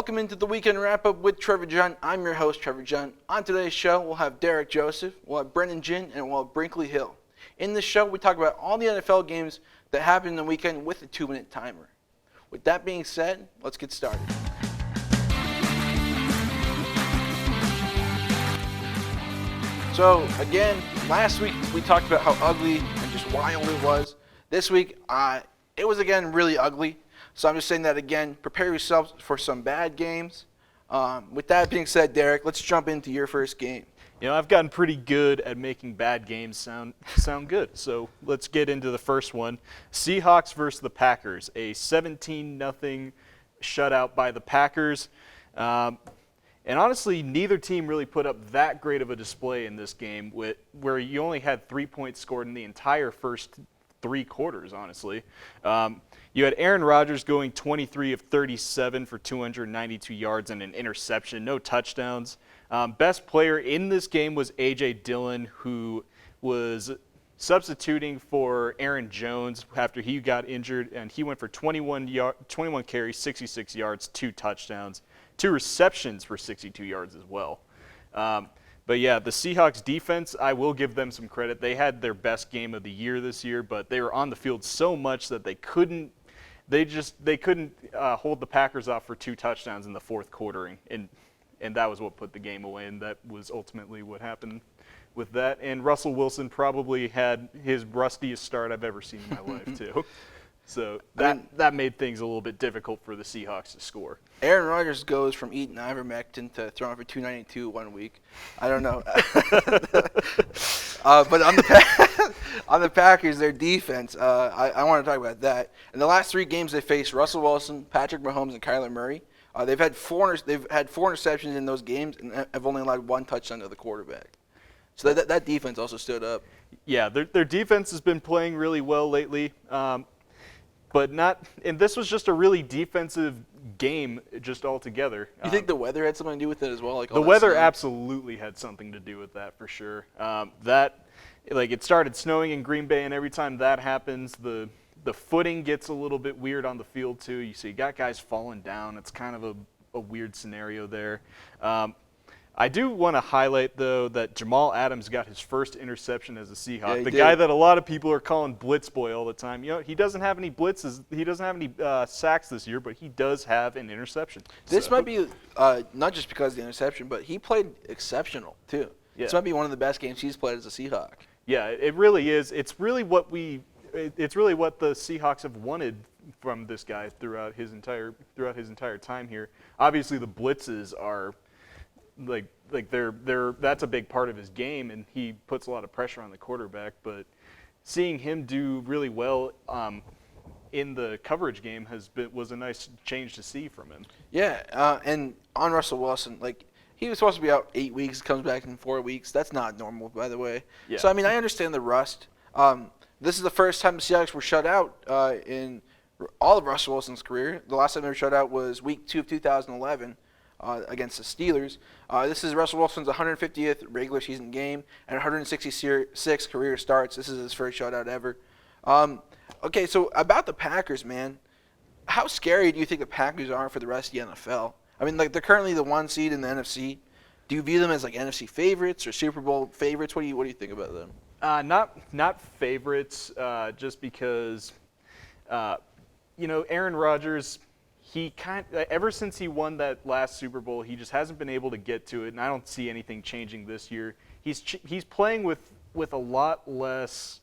Welcome into the weekend wrap-up with Trevor Junt. I'm your host, Trevor Junt. On today's show, we'll have Derek Joseph, we'll have Brenden Jin, and we'll have Brinkley Hill. In this show, we talk about all the NFL games that happened in the weekend with a 2-minute timer. With that being said, let's get started. So, again, last week we talked about how ugly and just wild it was. This week, it was, again, really ugly. So I'm just saying that again, prepare yourselves for some bad games. With that being said, Derek, let's jump into your first game. You know, I've gotten pretty good at making bad games sound good. So let's get into the first one. Seahawks versus the Packers, a 17-0 shutout by the Packers. And honestly, neither team really put up that great of a display in this game, where you only had 3 points scored in the entire first 3 quarters, honestly. You had Aaron Rodgers going 23 of 37 for 292 yards and an interception, no touchdowns. Best player in this game was A.J. Dillon, who was substituting for Aaron Jones after he got injured, and he went for 21 carries, 66 yards, 2 touchdowns, 2 receptions for 62 yards as well. But yeah, the Seahawks defense, I will give them some credit. They had their best game of the year this year, but they were on the field so much that they couldn't hold the Packers off for 2 touchdowns in the fourth quarter, and that was what put the game away, and that was ultimately what happened with that. And Russell Wilson probably had his rustiest start I've ever seen in my life too. So that made things a little bit difficult for the Seahawks to score. Aaron Rodgers goes from eating ivermectin to throwing for 292 one week. I don't know. But on the Packers, their defense, I want to talk about that. In the last 3 games, they faced Russell Wilson, Patrick Mahomes, and Kyler Murray. They've had 4 interceptions in those games and have only allowed 1 touchdown to the quarterback. So that defense also stood up. Yeah, their defense has been playing really well lately. But and this was just a really defensive game just altogether. You think the weather had something to do with it as well? The weather absolutely had something to do with that for sure. It started snowing in Green Bay, and every time that happens, the footing gets a little bit weird on the field too. You got guys falling down. It's kind of a weird scenario there. I do want to highlight, though, that Jamal Adams got his first interception as a Seahawk. The guy that a lot of people are calling Blitz Boy all the time. You know, he doesn't have any blitzes. He doesn't have any sacks this year, but he does have an interception. This might be not just because of the interception, but he played exceptional, too. Yeah. This might be one of the best games he's played as a Seahawk. Yeah, it really is. It's really what the Seahawks have wanted from this guy throughout his entire time here. Obviously, the blitzes are that's a big part of his game, and he puts a lot of pressure on the quarterback. But seeing him do really well in the coverage game was a nice change to see from him. Yeah, and on Russell Wilson, he was supposed to be out 8 weeks, comes back in 4 weeks. That's not normal, by the way. Yeah. So I understand the rust. This is the first time the Seahawks were shut out in all of Russell Wilson's career. The last time they were shut out was Week 2 of 2011. Against the Steelers. This is Russell Wilson's 150th regular season game and 166 career starts. This is his first shutout ever. Okay, so about the Packers, man, how scary do you think the Packers are for the rest of the NFL? They're currently the 1 seed in the NFC. Do you view them as NFC favorites or Super Bowl favorites? What do you think about them? Not favorites, just because, Aaron Rodgers. Ever since he won that last Super Bowl, he just hasn't been able to get to it, and I don't see anything changing this year. He's playing with a lot less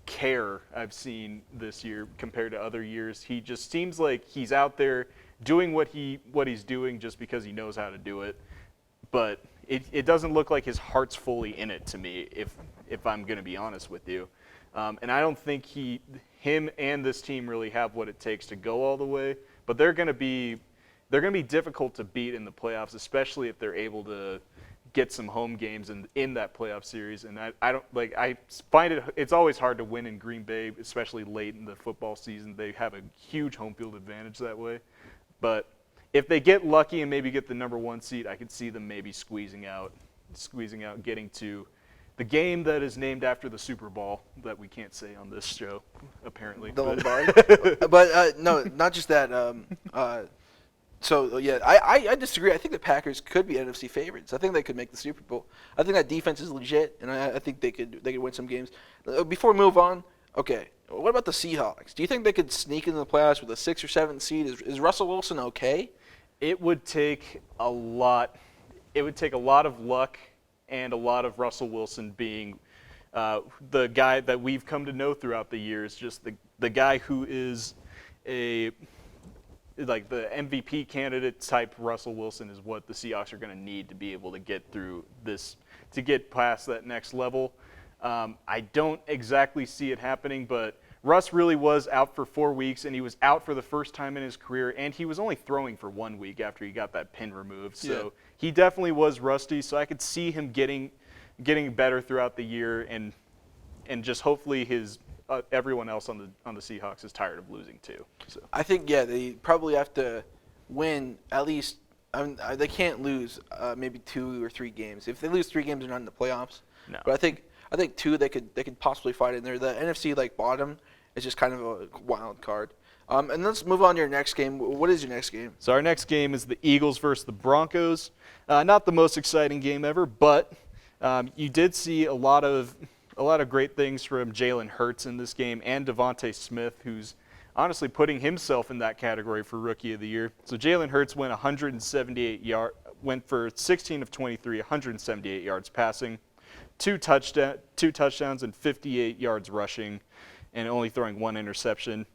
care I've seen this year compared to other years. He just seems like he's out there doing what he's doing just because he knows how to do it. But it doesn't look like his heart's fully in it to me, if I'm going to be honest with you. And I don't think him and this team really have what it takes to go all the way. But they're going to be difficult to beat in the playoffs, especially if they're able to get some home games in that playoff series. And I find it's always hard to win in Green Bay, especially late in the football season. They have a huge home field advantage that way. But if they get lucky and maybe get the number 1 seed, I could see them maybe squeezing out, getting to the game that is named after the Super Bowl that we can't say on this show, apparently. The Lombardi. But no, not just that. So yeah, I disagree. I think the Packers could be NFC favorites. I think they could make the Super Bowl. I think that defense is legit, and I think they could win some games. Before we move on, okay, what about the Seahawks? Do you think they could sneak into the playoffs with a 6th or 7th seed? Is Russell Wilson okay? It would take a lot. It would take a lot of luck and a lot of Russell Wilson being the guy that we've come to know throughout the years, just the guy who is like the MVP candidate type. Russell Wilson is what the Seahawks are going to need to be able to get through this, to get past that next level. I don't exactly see it happening, but Russ really was out for 4 weeks, and he was out for the first time in his career, and he was only throwing for 1 week after he got that pin removed. So he definitely was rusty, so I could see him getting better throughout the year, and just hopefully his everyone else on the Seahawks is tired of losing too. So I think they probably have to win at least. They can't lose maybe 2 or 3 games. If they lose 3 games, they're not in the playoffs. No. But I think 2 they could possibly fight in there. The NFC bottom is just kind of a wild card. And let's move on to your next game. What is your next game? So our next game is the Eagles versus the Broncos. Not the most exciting game ever, but you did see a lot of great things from Jalen Hurts in this game, and Devontae Smith, who's honestly putting himself in that category for Rookie of the Year. So Jalen Hurts went for 16 of 23, 178 yards passing, 2 touchdowns and 58 yards rushing, and only throwing 1 interception.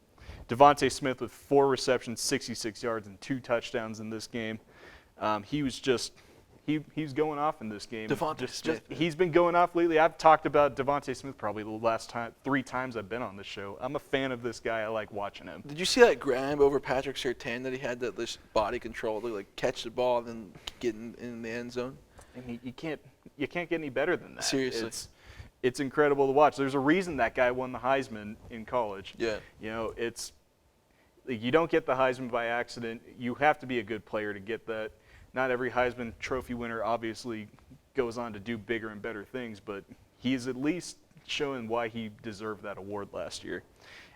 Devontae Smith with 4 receptions, 66 yards, and 2 touchdowns in this game. He was going off in this game. He's been going off lately. I've talked about Devontae Smith probably the last 3 times I've been on this show. I'm a fan of this guy. I like watching him. Did you see that grab over Patrick Surtain that he had this body control to catch the ball and then get in the end zone? I mean, you can't get any better than that. Seriously. It's incredible to watch. There's a reason that guy won the Heisman in college. Yeah. You don't get the Heisman by accident. You have to be a good player to get that. Not every Heisman Trophy winner obviously goes on to do bigger and better things, but he's at least showing why he deserved that award last year.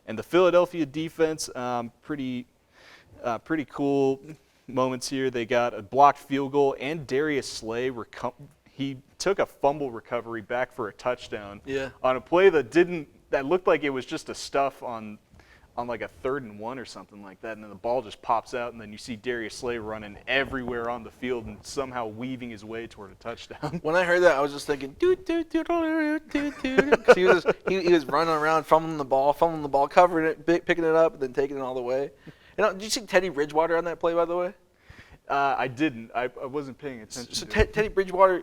And the Philadelphia defense, pretty cool moments here. They got a blocked field goal, and Darius Slay he took a fumble recovery back for a touchdown on a play that looked like it was just a stuff on like a 3rd and 1 or something like that, and then the ball just pops out, and then you see Darius Slay running everywhere on the field and somehow weaving his way toward a touchdown. When I heard that, I was just thinking, because he was running around, fumbling the ball, covering it, picking it up, and then taking it all the way. Did you see Teddy Bridgewater on that play, by the way? I didn't. I wasn't paying attention. So Teddy Bridgewater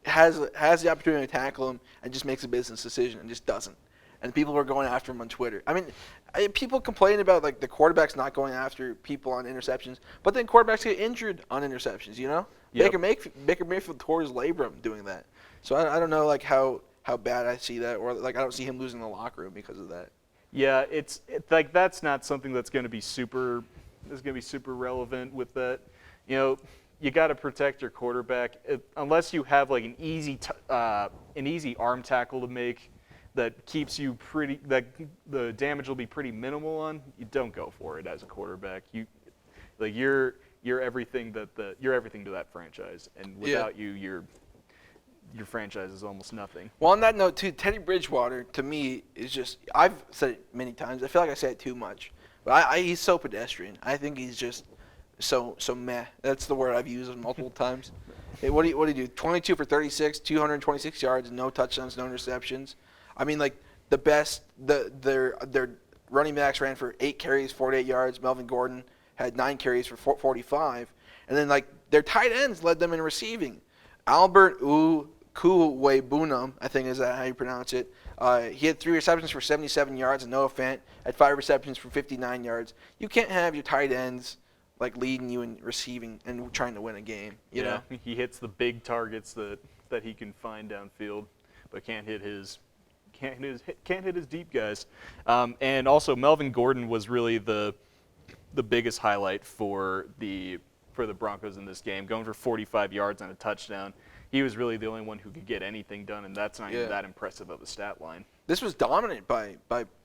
has the opportunity to tackle him and just makes a business decision and just doesn't. And people were going after him on Twitter. I mean, people complain about the quarterbacks not going after people on interceptions, but then quarterbacks get injured on interceptions. Yep. Baker Mayfield tore his labrum doing that. So I don't know how bad I see that, or I don't see him losing the locker room because of that. Yeah, it's that's not something that's going to be super relevant with that. You got to protect your quarterback unless you have an easy arm tackle to make that keeps you that the damage will be pretty minimal on. You don't go for it as a quarterback. You're everything to that franchise, and without you, your franchise is almost nothing. Well, on that note too, Teddy Bridgewater to me is just, I've said it many times. I feel like I say it too much, but he's so pedestrian. I think he's just so meh. That's the word I've used multiple times. Hey, what do you do? 22 for 36, 226 yards, no touchdowns, no interceptions. I mean, their running backs ran for 8 carries, 48 yards. Melvin Gordon had 9 carries for 45, and then their tight ends led them in receiving. Albert Kuwebunam, I think is that how you pronounce it. He had 3 receptions for 77 yards, and Noah Fant had 5 receptions for 59 yards. You can't have your tight ends leading you in receiving and trying to win a game. You know? He hits the big targets that he can find downfield, but can't hit his deep guys. And also Melvin Gordon was really the biggest highlight for the Broncos in this game, going for 45 yards and a touchdown. He was really the only one who could get anything done, and that's not even that impressive of a stat line. This was dominant by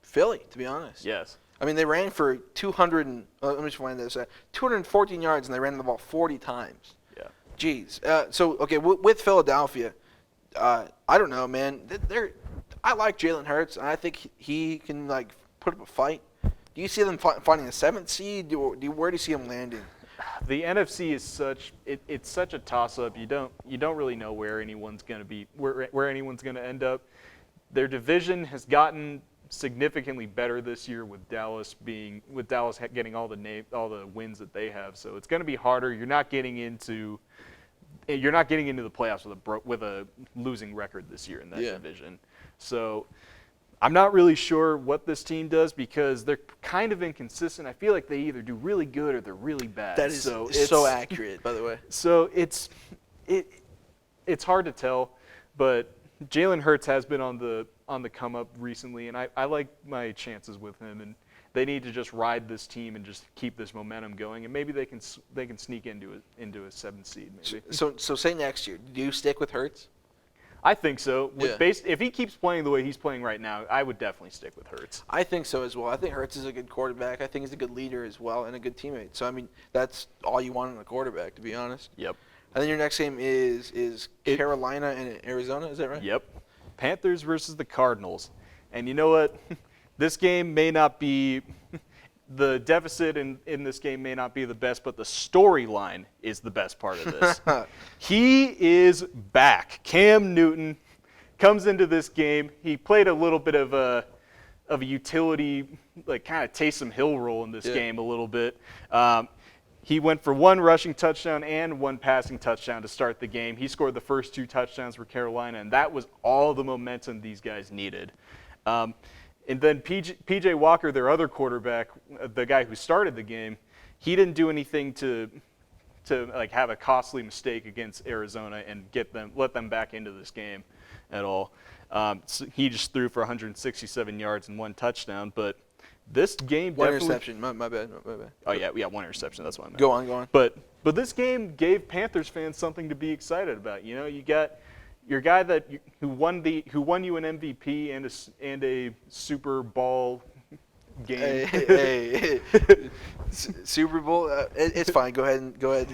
Philly, to be honest. Yes. I mean, they ran for 200. Let me just find this. 214 yards, and they ran the ball 40 times. Yeah. Jeez. Okay, with Philadelphia, I don't know, man. I like Jalen Hurts, and I think he can like put up a fight. Do you see them finding a 7th seed? Where do you see them landing? The NFC is it's such a toss-up. You don't really know where anyone's going to be, where anyone's going to end up. Their division has gotten significantly better this year with Dallas getting all the wins that they have. So it's going to be harder. You're not getting into the playoffs with a losing record this year in that division. So I'm not really sure what this team does because they're kind of inconsistent. I feel like they either do really good or they're really bad. That is so accurate, by the way. So it's hard to tell, but Jalen Hurts has been on the come up recently, and I like my chances with him. And they need to just ride this team and just keep this momentum going, and maybe they can sneak into a 7th seed. Maybe. So say next year, do you stick with Hurts? I think so. If he keeps playing the way he's playing right now, I would definitely stick with Hurts. I think so as well. I think Hurts is a good quarterback. I think he's a good leader as well and a good teammate. So, I mean, that's all you want in a quarterback, to be honest. Yep. And then your next game is Carolina and Arizona. Is that right? Yep. Panthers versus the Cardinals. And you know what? This game may not be – the deficit in this game may not be the best, but the storyline is the best part of this. He is back. Cam Newton comes into this game. He played a little bit of a utility, like kind of Taysom Hill role in this game a little bit. He went for 1 rushing touchdown and 1 passing touchdown to start the game. He scored the first 2 touchdowns for Carolina, and that was all the momentum these guys needed. And then P.J. Walker, their other quarterback, the guy who started the game, he didn't do anything to like have a costly mistake against Arizona and let them back into this game at all. So he just threw for 167 yards and 1 touchdown. But this game one definitely, interception. My bad. Oh yeah, 1 interception. That's what I meant. Go on. But this game gave Panthers fans something to be excited about. You know, you got your guy who won you an MVP and a Super Bowl game. Hey. Super Bowl. It's fine. Go ahead.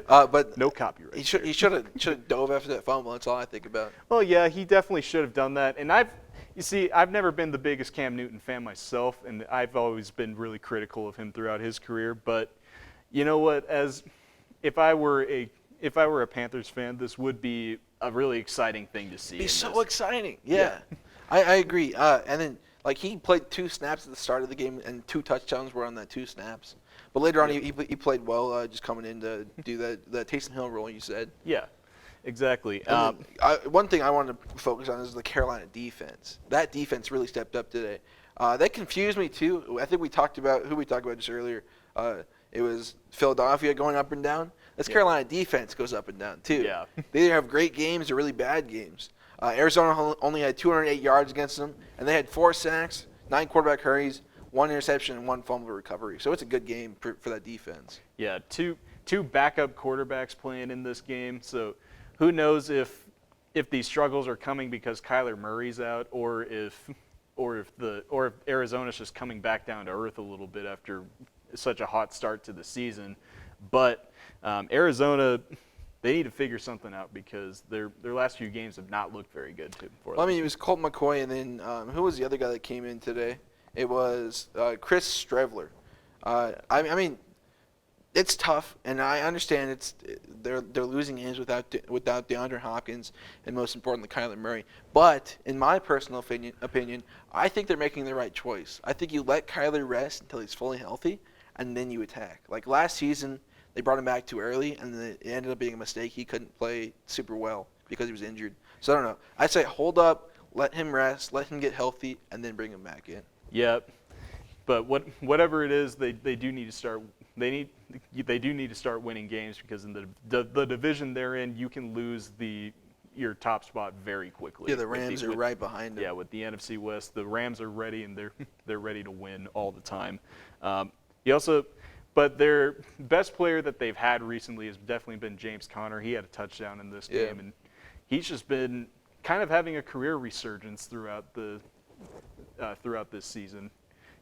But no copyright. He should have dove after that fumble. That's all I think about. Well, yeah, he definitely should have done that. And I've never been the biggest Cam Newton fan myself, and I've always been really critical of him throughout his career. But you know what? If I were a Panthers fan, this would be a really exciting thing to see. It'd be so exciting. Yeah. I agree. And then like he played 2 snaps at the start of the game, and 2 touchdowns were on that 2 snaps. But later on, he played well, just coming in to do the Taysom Hill role you said. Yeah, exactly. One thing I wanted to focus on is the Carolina defense. That defense really stepped up today. That confused me too. I think we talked about just earlier. It was Philadelphia going up and down. This Carolina defense goes up and down too. Yeah. They either have great games or really bad games. Arizona only had 208 yards against them, and they had 4 sacks, 9 quarterback hurries, 1 interception, and 1 fumble recovery. So it's a good game for that defense. Yeah, two backup quarterbacks playing in this game. So who knows if these struggles are coming because Kyler Murray's out, or if Arizona's just coming back down to earth a little bit after such a hot start to the season. But Arizona, they need to figure something out because their last few games have not looked very good for them. I mean, it was Colt McCoy, and then who was the other guy that came in today? It was Chris Streveler. I mean, it's tough, and I understand they're losing games without DeAndre Hopkins, and most importantly, Kyler Murray. But in my personal opinion, I think they're making the right choice. I think you let Kyler rest until he's fully healthy, and then you attack. Like last season, they brought him back too early, and it ended up being a mistake. He couldn't play super well because he was injured. So I don't know. I'd say hold up, let him rest, let him get healthy, and then bring him back in. Yeah, but whatever it is, they do need to start. They do need to start winning games because in the division they're in, you can lose your top spot very quickly. Yeah, the Rams are right behind them. Yeah, with the NFC West, the Rams are ready, and they're ready to win all the time. But their best player that they've had recently has definitely been James Conner. He had a touchdown in this game, and he's just been kind of having a career resurgence throughout this season.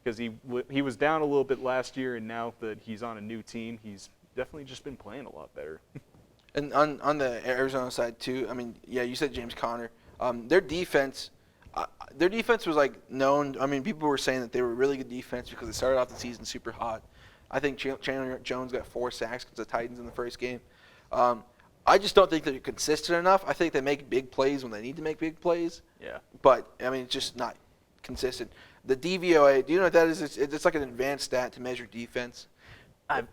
because he was down a little bit last year, and now that he's on a new team, he's definitely just been playing a lot better. And on the Arizona side too, I mean, yeah, you said James Conner. Their defense was like known. I mean, people were saying that they were really good defense because they started off the season super hot. I think Chandler Jones got 4 sacks against the Titans in the first game. I just don't think they're consistent enough. I think they make big plays when they need to make big plays. Yeah. But I mean, it's just not consistent. The DVOA, do you know what that is? It's like an advanced stat to measure defense. I've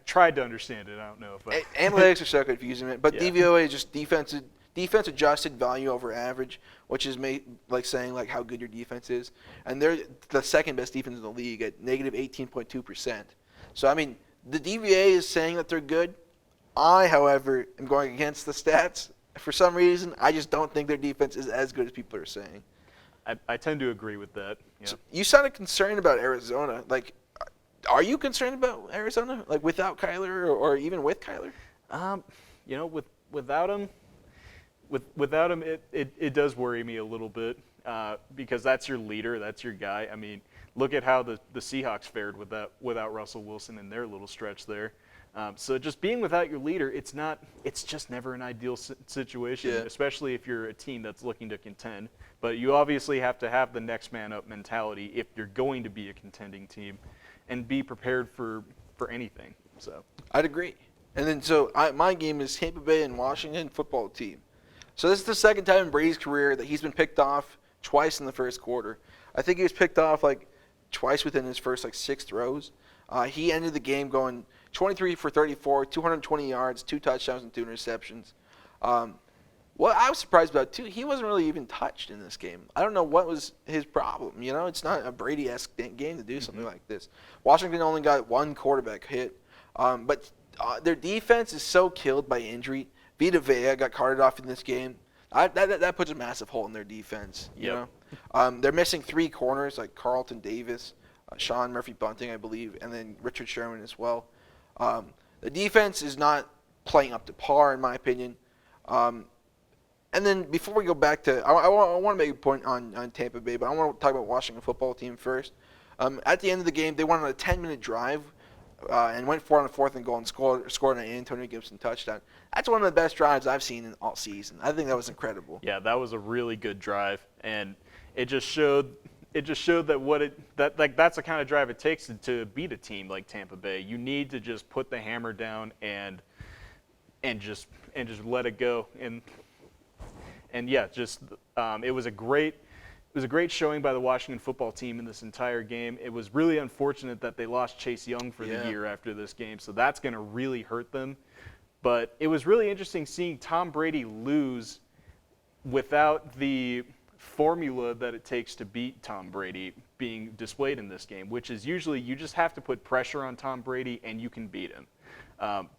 tried to understand it. I don't know if Analytics are so confusing, but Yeah. DVOA is just defense adjusted value over average, which is like saying like how good your defense is, and they're the second best defense in the league at negative 18.2%. So I mean, the DVA is saying that they're good. I, however, am going against the stats. For some reason, I just don't think their defense is as good as people are saying. I tend to agree with that. Yeah. So you sounded concerned about Arizona. Like, are you concerned about Arizona, like without Kyler or even with Kyler? Without him, it does worry me a little bit because that's your leader, that's your guy. I mean, look at how the Seahawks fared without Russell Wilson in their little stretch there. So just being without your leader, it's just never an ideal situation, especially if you're a team that's looking to contend. But you obviously have to have the next man up mentality if you're going to be a contending team, and be prepared for anything. So I'd agree. And then my game is Tampa Bay and Washington football team. So this is the second time in Brady's career that he's been picked off twice in the first quarter. I think he was picked off like twice within his first like 6 throws. He ended the game going 23 for 34, 220 yards, 2 touchdowns and 2 interceptions. What I was surprised about too, he wasn't really even touched in this game. I don't know what was his problem. You know, it's not a Brady-esque game to do something like this. Washington only got 1 quarterback hit, but their defense is so killed by injury. Vita Vea got carted off in this game. That puts a massive hole in their defense. You know, they're missing 3 corners like Carlton Davis, Sean Murphy-Bunting, I believe, and then Richard Sherman as well. The defense is not playing up to par, in my opinion. And then before we go back to, I want to make a point on Tampa Bay, but I want to talk about Washington football team first. At the end of the game, they went on a 10-minute drive and went 4 on the 4th and goal and scored an Antonio Gibson touchdown. That's one of the best drives I've seen in all season. I think that was incredible. Yeah, that was a really good drive, and it just showed that that's the kind of drive it takes to beat a team like Tampa Bay. You need to just put the hammer down and just let it go. And yeah, it was a great showing by the Washington football team in this entire game. It was really unfortunate that they lost Chase Young for the year after this game, so that's going to really hurt them. But it was really interesting seeing Tom Brady lose without the formula that it takes to beat Tom Brady being displayed in this game, which is usually you just have to put pressure on Tom Brady and you can beat him.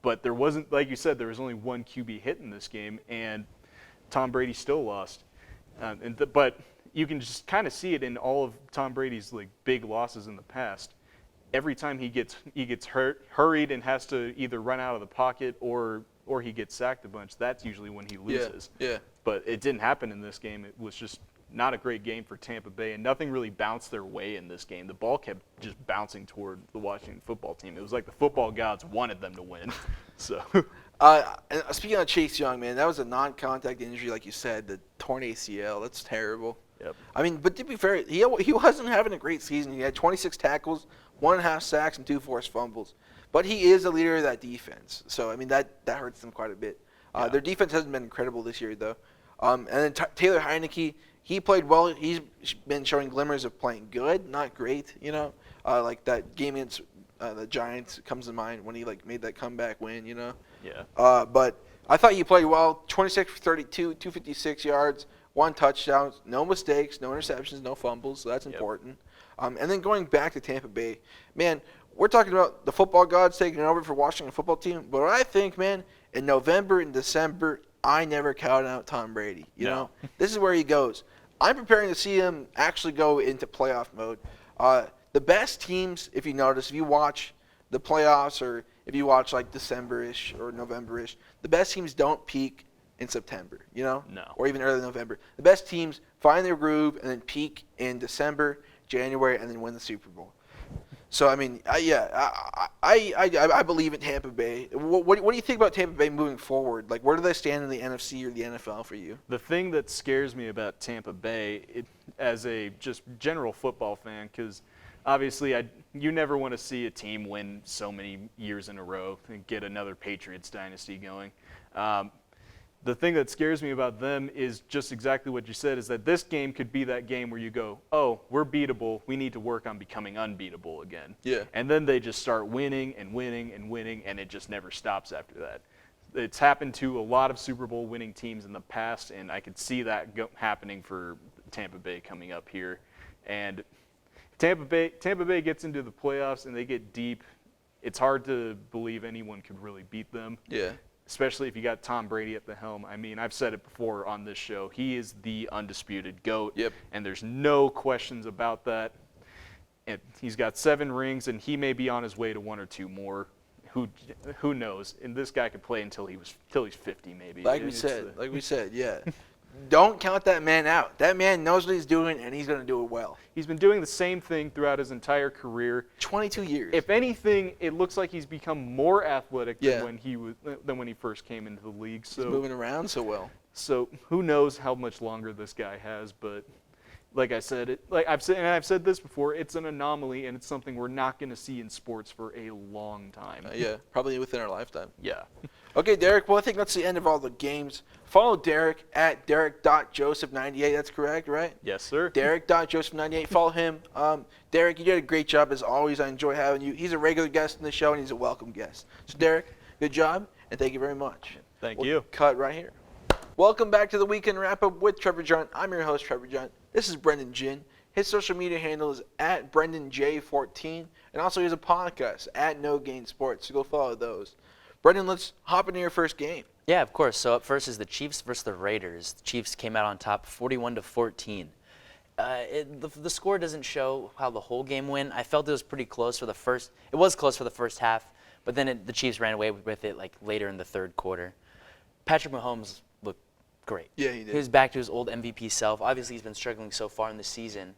But there wasn't, like you said, there was only 1 QB hit in this game, and Tom Brady still lost. But you can just kind of see it in all of Tom Brady's like big losses in the past. Every time he gets hurried and has to either run out of the pocket or he gets sacked a bunch, that's usually when he loses. Yeah. But it didn't happen in this game. It was just not a great game for Tampa Bay, and nothing really bounced their way in this game. The ball kept just bouncing toward the Washington football team. It was like the football gods wanted them to win. So. And speaking of Chase Young, man, that was a non-contact injury, like you said, the torn ACL. That's terrible. Yep. I mean, but to be fair, he wasn't having a great season. He had 26 tackles, 1.5 sacks, and 2 forced fumbles. But he is a leader of that defense. So, I mean, that hurts them quite a bit. Their defense hasn't been incredible this year, though. And then Taylor Heineke, he played well. He's been showing glimmers of playing good, not great, you know. Like that game against the Giants comes to mind when he like made that comeback win, you know. Yeah. But I thought he played well. 26 for 32, 256 yards, 1 touchdown, no mistakes, no interceptions, no fumbles. So that's important. And then going back to Tampa Bay, man, we're talking about the football gods taking over for Washington football team. But I think, man, in November and December, I never count out Tom Brady. You know, this is where he goes. I'm preparing to see him actually go into playoff mode. The best teams, if you notice, if you watch the playoffs or if you watch like December-ish or November-ish, the best teams don't peak in September, you know? No. Or even early November. The best teams find their groove and then peak in December, January, and then win the Super Bowl. So I mean, I believe in Tampa Bay. What do you think about Tampa Bay moving forward? Like, where do they stand in the NFC or the NFL for you? The thing that scares me about Tampa Bay, as a just general football fan, because obviously you never want to see a team win so many years in a row and get another Patriots dynasty going. The thing that scares me about them is just exactly what you said, is that this game could be that game where you go, oh, we're beatable. We need to work on becoming unbeatable again. Yeah. And then they just start winning and winning and winning, and it just never stops after that. It's happened to a lot of Super Bowl winning teams in the past, and I could see that happening for Tampa Bay coming up here. And Tampa Bay gets into the playoffs and they get deep. It's hard to believe anyone could really beat them. Yeah. Especially if you got Tom Brady at the helm. I mean, I've said it before on this show. He is the undisputed GOAT, and there's no questions about that. And he's got 7 rings, and he may be on his way to 1 or 2 more. Who knows? And this guy could play until he's 50, maybe. Like we said, yeah. Don't count that man out. That man knows what he's doing, and he's going to do it well. He's been doing the same thing throughout his entire career. 22 years. If anything, it looks like he's become more athletic than when he first came into the league. So he's moving around so well. So who knows how much longer this guy has? But like I said, I've said this before. It's an anomaly, and it's something we're not going to see in sports for a long time. Yeah, probably within our lifetime. Yeah. Okay, Derek. Well, I think that's the end of all the games. Follow Derek at Derek.Joseph98. That's correct, right? Yes, sir. Derek.Joseph98. Follow him. Derek, you did a great job as always. I enjoy having you. He's a regular guest in the show, and he's a welcome guest. So, Derek, good job, and thank you very much. Thank you. Cut right here. Welcome back to the Weekend Wrap-Up with Trevor Junt. I'm your host, Trevor Junt. This is Brenden Jin. His social media handle is at BrendenJ14, and also he has a podcast at No Gain Sports, so go follow those. Brenden, let's hop into your first game. Yeah, of course. So up first is the Chiefs versus the Raiders. The Chiefs came out on top 41-14. The score doesn't show how the whole game went. I felt it was pretty close for the first. It was close for the first half, but then the Chiefs ran away with it like later in the third quarter. Patrick Mahomes looked great. Yeah, he did. He was back to his old MVP self. Obviously, he's been struggling so far in the season,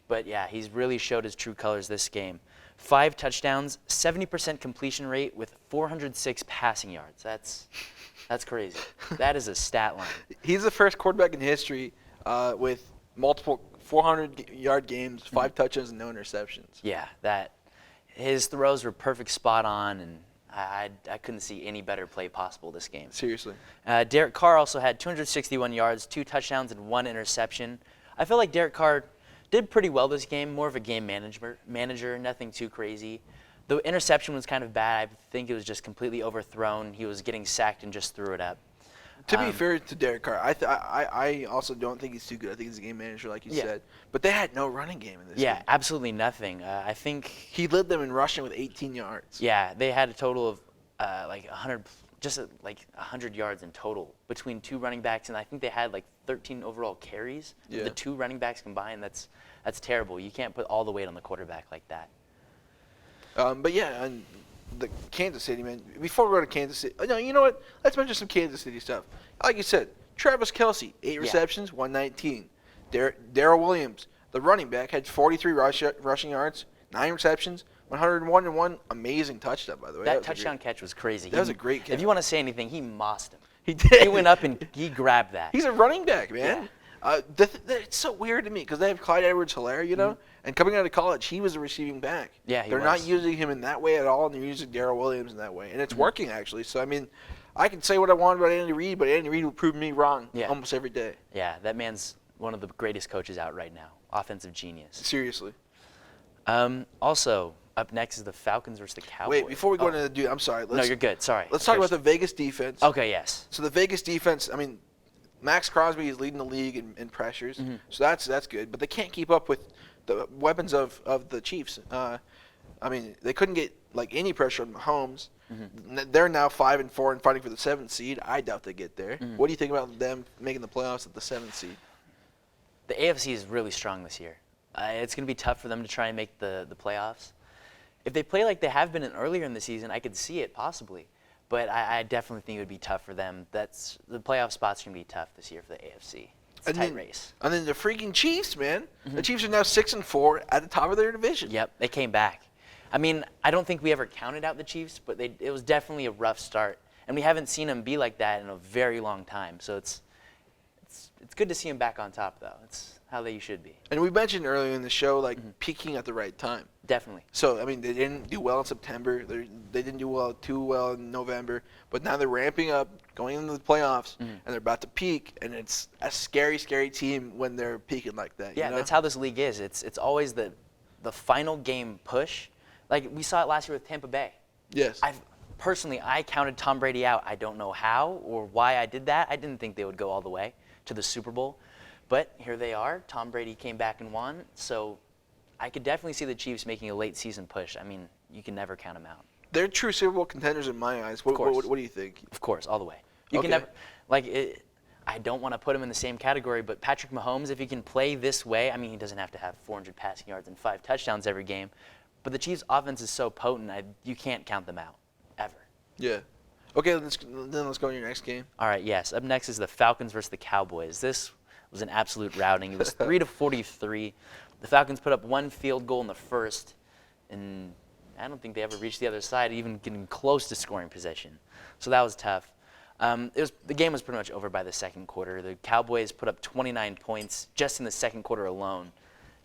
but yeah, he's really showed his true colors this game. 5 touchdowns, 70% completion rate with 406 passing yards. That's crazy. That is a stat line. He's the first quarterback in history with multiple 400-yard games, 5 touchdowns, and no interceptions. Yeah, his throws were perfect, spot on, and I couldn't see any better play possible this game. Seriously. Derek Carr also had 261 yards, 2 touchdowns, and 1 interception. I feel like Derek Carr did pretty well this game, more of a game manager, nothing too crazy. The interception was kind of bad. I think it was just completely overthrown. He was getting sacked and just threw it up. To be fair to Derek Carr, I also don't think he's too good. I think he's a game manager, like you said. But they had no running game in this game. Yeah, absolutely nothing. I think he led them in rushing with 18 yards. Yeah, they had a total of like 100 yards in total between 2 running backs, and I think they had like 13 overall carries. Yeah. The 2 running backs combined, that's terrible. You can't put all the weight on the quarterback like that. But yeah, and the Kansas City, man. Before we go to Kansas City, no, you know what? Let's mention some Kansas City stuff. Like you said, Travis Kelce, 8 receptions, 119. Darrell Williams, the running back, had 43 rushing yards, 9 receptions, 101 and 1 amazing touchdown, by the way. That touchdown catch was crazy. That was a great catch. If you want to say anything, he mossed him. He did. He went up and he grabbed that. He's a running back, man. Yeah. It's so weird to me because they have Clyde Edwards-Helaire, you know, and coming out of college, he was a receiving back. Yeah, They're not using him in that way at all, and they're using Darrell Williams in that way, and it's working actually. So I mean, I can say what I want about Andy Reid, but Andy Reid will prove me wrong almost every day. Yeah, that man's one of the greatest coaches out right now. Offensive genius. Seriously. Also, up next is the Falcons versus the Cowboys. Wait, before we go into the dude, I'm sorry. No, you're good. Sorry. Let's talk about the Vegas defense. Okay, yes. So the Vegas defense, I mean, Max Crosby is leading the league in pressures, so that's good. But they can't keep up with the weapons of the Chiefs. I mean, they couldn't get like any pressure on Mahomes. They're now 5-4 and fighting for the 7th seed. I doubt they get there. What do you think about them making the playoffs at the 7th seed? The AFC is really strong this year. It's going to be tough for them to try and make the playoffs. If they play like they have been earlier in the season, I could see it possibly. But I definitely think it would be tough for them. The playoff spots are going to be tough this year for the AFC. It's a tight race. And then the freaking Chiefs, man. The Chiefs are now 6-4 at the top of their division. Yep, they came back. I mean, I don't think we ever counted out the Chiefs, but it was definitely a rough start. And we haven't seen them be like that in a very long time. So it's good to see them back on top, though. It's how they should be. And we mentioned earlier in the show, like, peaking at the right time. Definitely. So, I mean, they didn't do well in September. They didn't do too well in November. But now they're ramping up, going into the playoffs, and they're about to peak. And it's a scary, scary team when they're peaking like that. Yeah, you know? that's how this league is. It's always the final game push. Like, we saw it last year with Tampa Bay. Yes. Personally, I counted Tom Brady out. I don't know how or why I did that. I didn't think they would go all the way to the Super Bowl. But here they are. Tom Brady came back and won. So I could definitely see the Chiefs making a late season push. I mean, you can never count them out. They're true Super Bowl contenders in my eyes. What do you think? Of course, all the way. You can never, I don't want to put him in the same category, but Patrick Mahomes, if he can play this way, I mean, he doesn't have to have 400 passing yards and 5 touchdowns every game. But the Chiefs' offense is so potent, you can't count them out, ever. Yeah. Okay, let's go to your next game. All right, yes. Up next is the Falcons versus the Cowboys. This was an absolute routing. It was 3-43. The Falcons put up 1 field goal in the first, and I don't think they ever reached the other side, even getting close to scoring possession. So that was tough. The game was pretty much over by the second quarter. The Cowboys put up 29 points just in the second quarter alone,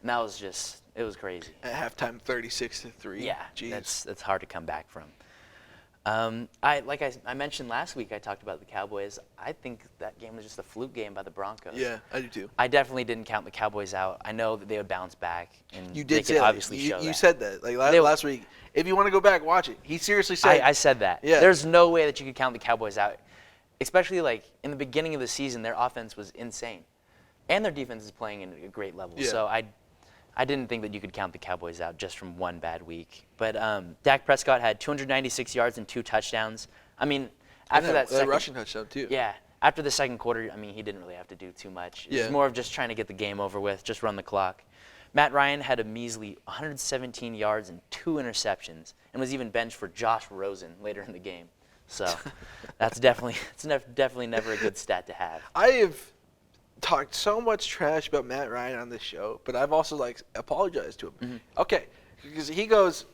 and that was just, it was crazy. At halftime, 36-3. Yeah, Jeez. that's hard to come back from. I mentioned last week, I talked about the Cowboys. I think that game was just a fluke game by the Broncos. Yeah, I do too. I definitely didn't count the Cowboys out. I know that they would bounce back, and you did they say could that. obviously show You that. said that last week. If you want to go back, watch it. He seriously said. I said that. Yeah. There's no way that you could count the Cowboys out, especially like in the beginning of the season. Their offense was insane, and their defense is playing at a great level. Yeah. So I didn't think that you could count the Cowboys out just from one bad week. But Dak Prescott had 296 yards and 2 touchdowns. I mean, after that second rushing touchdown too. Yeah, after the second quarter, I mean, he didn't really have to do too much. It was more of just trying to get the game over with, just run the clock. Matt Ryan had a measly 117 yards and 2 interceptions, and was even benched for Josh Rosen later in the game. So that's definitely never a good stat to have. I have talked so much trash about Matt Ryan on this show, but I've also apologized to him. Okay, because he goes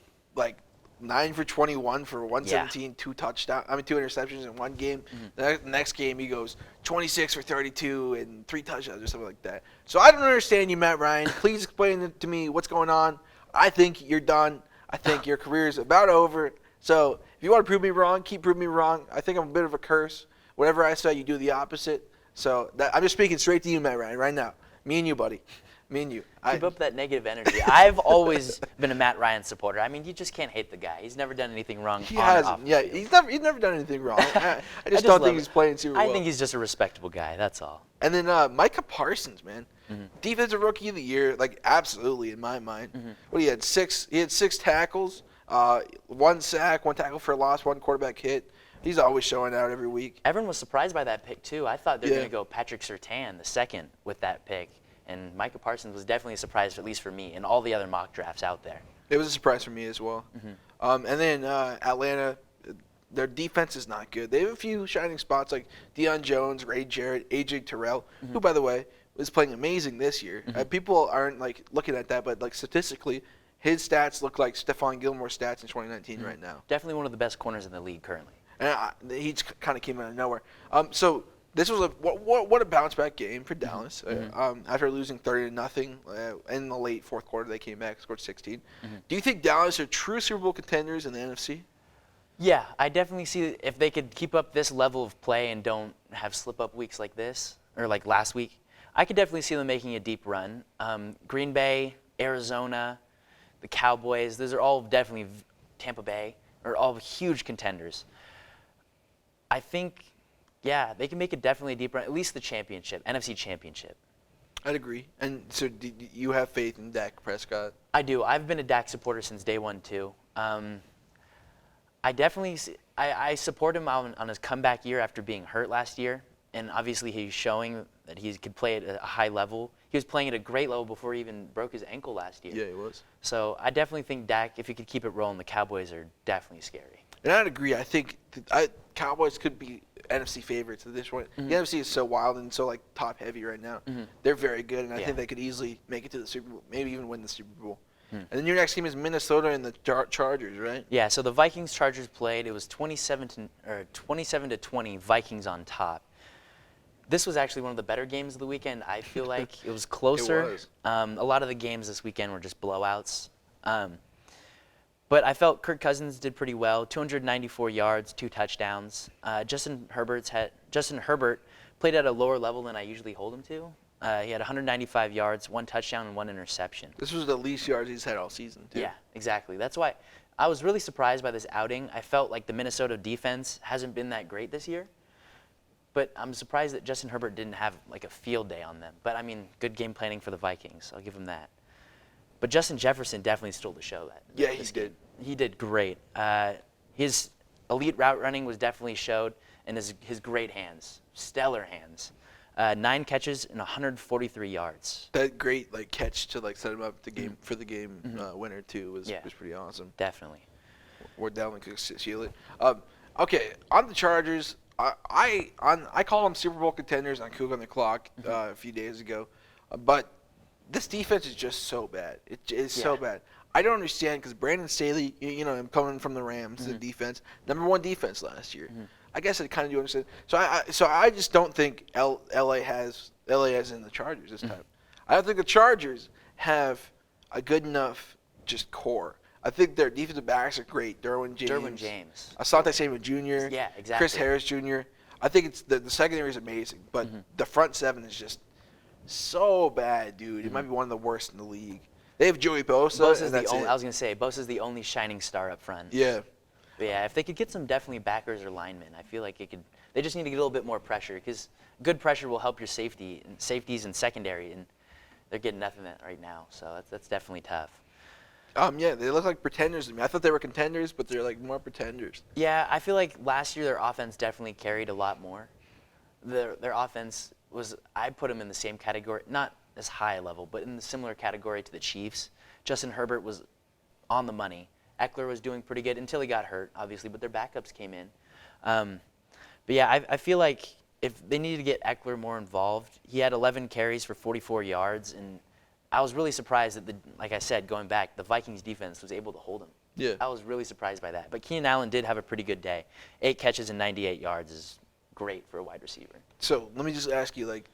9 for 21 for 117, 2 interceptions in one game. The next game he goes 26 for 32 and 3 touchdowns or something like that. So I don't understand you, Matt Ryan. Please explain to me what's going on. I think you're done. I think your career is about over. So if you want to prove me wrong, keep proving me wrong. I think I'm a bit of a curse. Whatever I say, you do the opposite. So I'm just speaking straight to you, Matt Ryan, right now. Me and you, buddy. Me and you. Keep up that negative energy. I've always been a Matt Ryan supporter. I mean, you just can't hate the guy. He's never done anything wrong. He on hasn't. or off the Yeah, field. he's never done anything wrong. I just don't think he's playing super well. I think he's just a respectable guy. That's all. And then Micah Parsons, man, defensive rookie of the year, absolutely in my mind. What he had 6 tackles, 1 sack, 1 tackle for a loss, 1 quarterback hit. He's always showing out every week. Everyone was surprised by that pick too. I thought they were going to go Patrick Surtain the second with that pick, and Micah Parsons was definitely a surprise, at least for me, and all the other mock drafts out there. It was a surprise for me as well. And then Atlanta, their defense is not good. They have a few shining spots like Deion Jones, Ray Jarrett, AJ Terrell, who, by the way, is playing amazing this year. People aren't looking at that, but statistically, his stats look like Stephon Gilmore's stats in 2019 right now. Definitely one of the best corners in the league currently. And he kind of came out of nowhere. So this was what a bounce back game for Dallas. After losing 30-0 in the late fourth quarter, they came back, scored 16. Do you think Dallas are true Super Bowl contenders in the NFC? Yeah, I definitely see if they could keep up this level of play and don't have slip-up weeks like this, or like last week, I could definitely see them making a deep run. Green Bay, Arizona, the Cowboys, those are all definitely, Tampa Bay, are all huge contenders. I think, yeah, they can make it definitely a deep run, at least the championship, NFC championship. I'd agree. And so do you have faith in Dak Prescott? I do. I've been a Dak supporter since day one, too. I definitely I support him on his comeback year after being hurt last year. And obviously he's showing that he could play at a high level. He was playing at a great level before he even broke his ankle last year. Yeah, he was. So I definitely think Dak, if he could keep it rolling, the Cowboys are definitely scary. And I'd agree. I think Cowboys could be NFC favorites at this point. The NFC is so wild and so like top heavy right now. They're very good, and I think they could easily make it to the Super Bowl, maybe even win the Super Bowl. And then your next team is Minnesota and the Chargers, right? Yeah. So the Vikings-Chargers played. It was 27 to 20. Vikings on top. This was actually one of the better games of the weekend. I feel like it was closer. It was. A lot of the games this weekend were just blowouts. But I felt Kirk Cousins did pretty well. 294 yards, 2 touchdowns. Justin Herbert played at a lower level than I usually hold him to. He had 195 yards, 1 touchdown, and 1 interception. This was the least yards he's had all season, too. Yeah, exactly. That's why I was really surprised by this outing. I felt like the Minnesota defense hasn't been that great this year. But I'm surprised that Justin Herbert didn't have like a field day on them. But, I mean, good game planning for the Vikings. I'll give him that. But Justin Jefferson definitely stole the show. Yeah, he did. He did great. His elite route running was definitely showed, and his great hands, stellar hands. 9 catches and 143 yards. That great like catch to like set him up the game for the game winner too was pretty awesome. Definitely. Or Dalvin could seal it. Okay, on the Chargers, I call them Super Bowl contenders on Cook on the Clock a few days ago, but this defense is just so bad. It is so bad. I don't understand because Brandon Staley, you know, him coming from the Rams, the defense, #1 defense last year. I guess I kind of do understand. So I just don't think LA has in the Chargers this time. I don't think the Chargers have a good enough just core. I think their defensive backs are great. Derwin James. Asante Samuel Jr. Yeah, exactly. Chris Harris Jr. I think it's the secondary is amazing, but the front 7 is just so bad, dude. It might be one of the worst in the league. They have Joey Bosa. I was going to say, Bosa's the only shining star up front. Yeah. But yeah, if they could get some definitely backers or linemen, I feel like they just need to get a little bit more pressure because good pressure will help your safeties and secondary, and they're getting nothing of that right now. So that's definitely tough. Yeah, they look like pretenders to me. I thought they were contenders, but they're like more pretenders. Yeah, I feel like last year their offense definitely carried a lot more. Their offense was, I put them in the same category, not as high a level, but in the similar category to the Chiefs. Justin Herbert was on the money. Eckler was doing pretty good until he got hurt, obviously, but their backups came in. But yeah, I feel like if they needed to get Eckler more involved, he had 11 carries for 44 yards, and I was really surprised that, like I said, going back, the Vikings defense was able to hold him. Yeah. I was really surprised by that. But Keenan Allen did have a pretty good day. 8 catches and 98 yards is great for a wide receiver. So let me just ask you, like,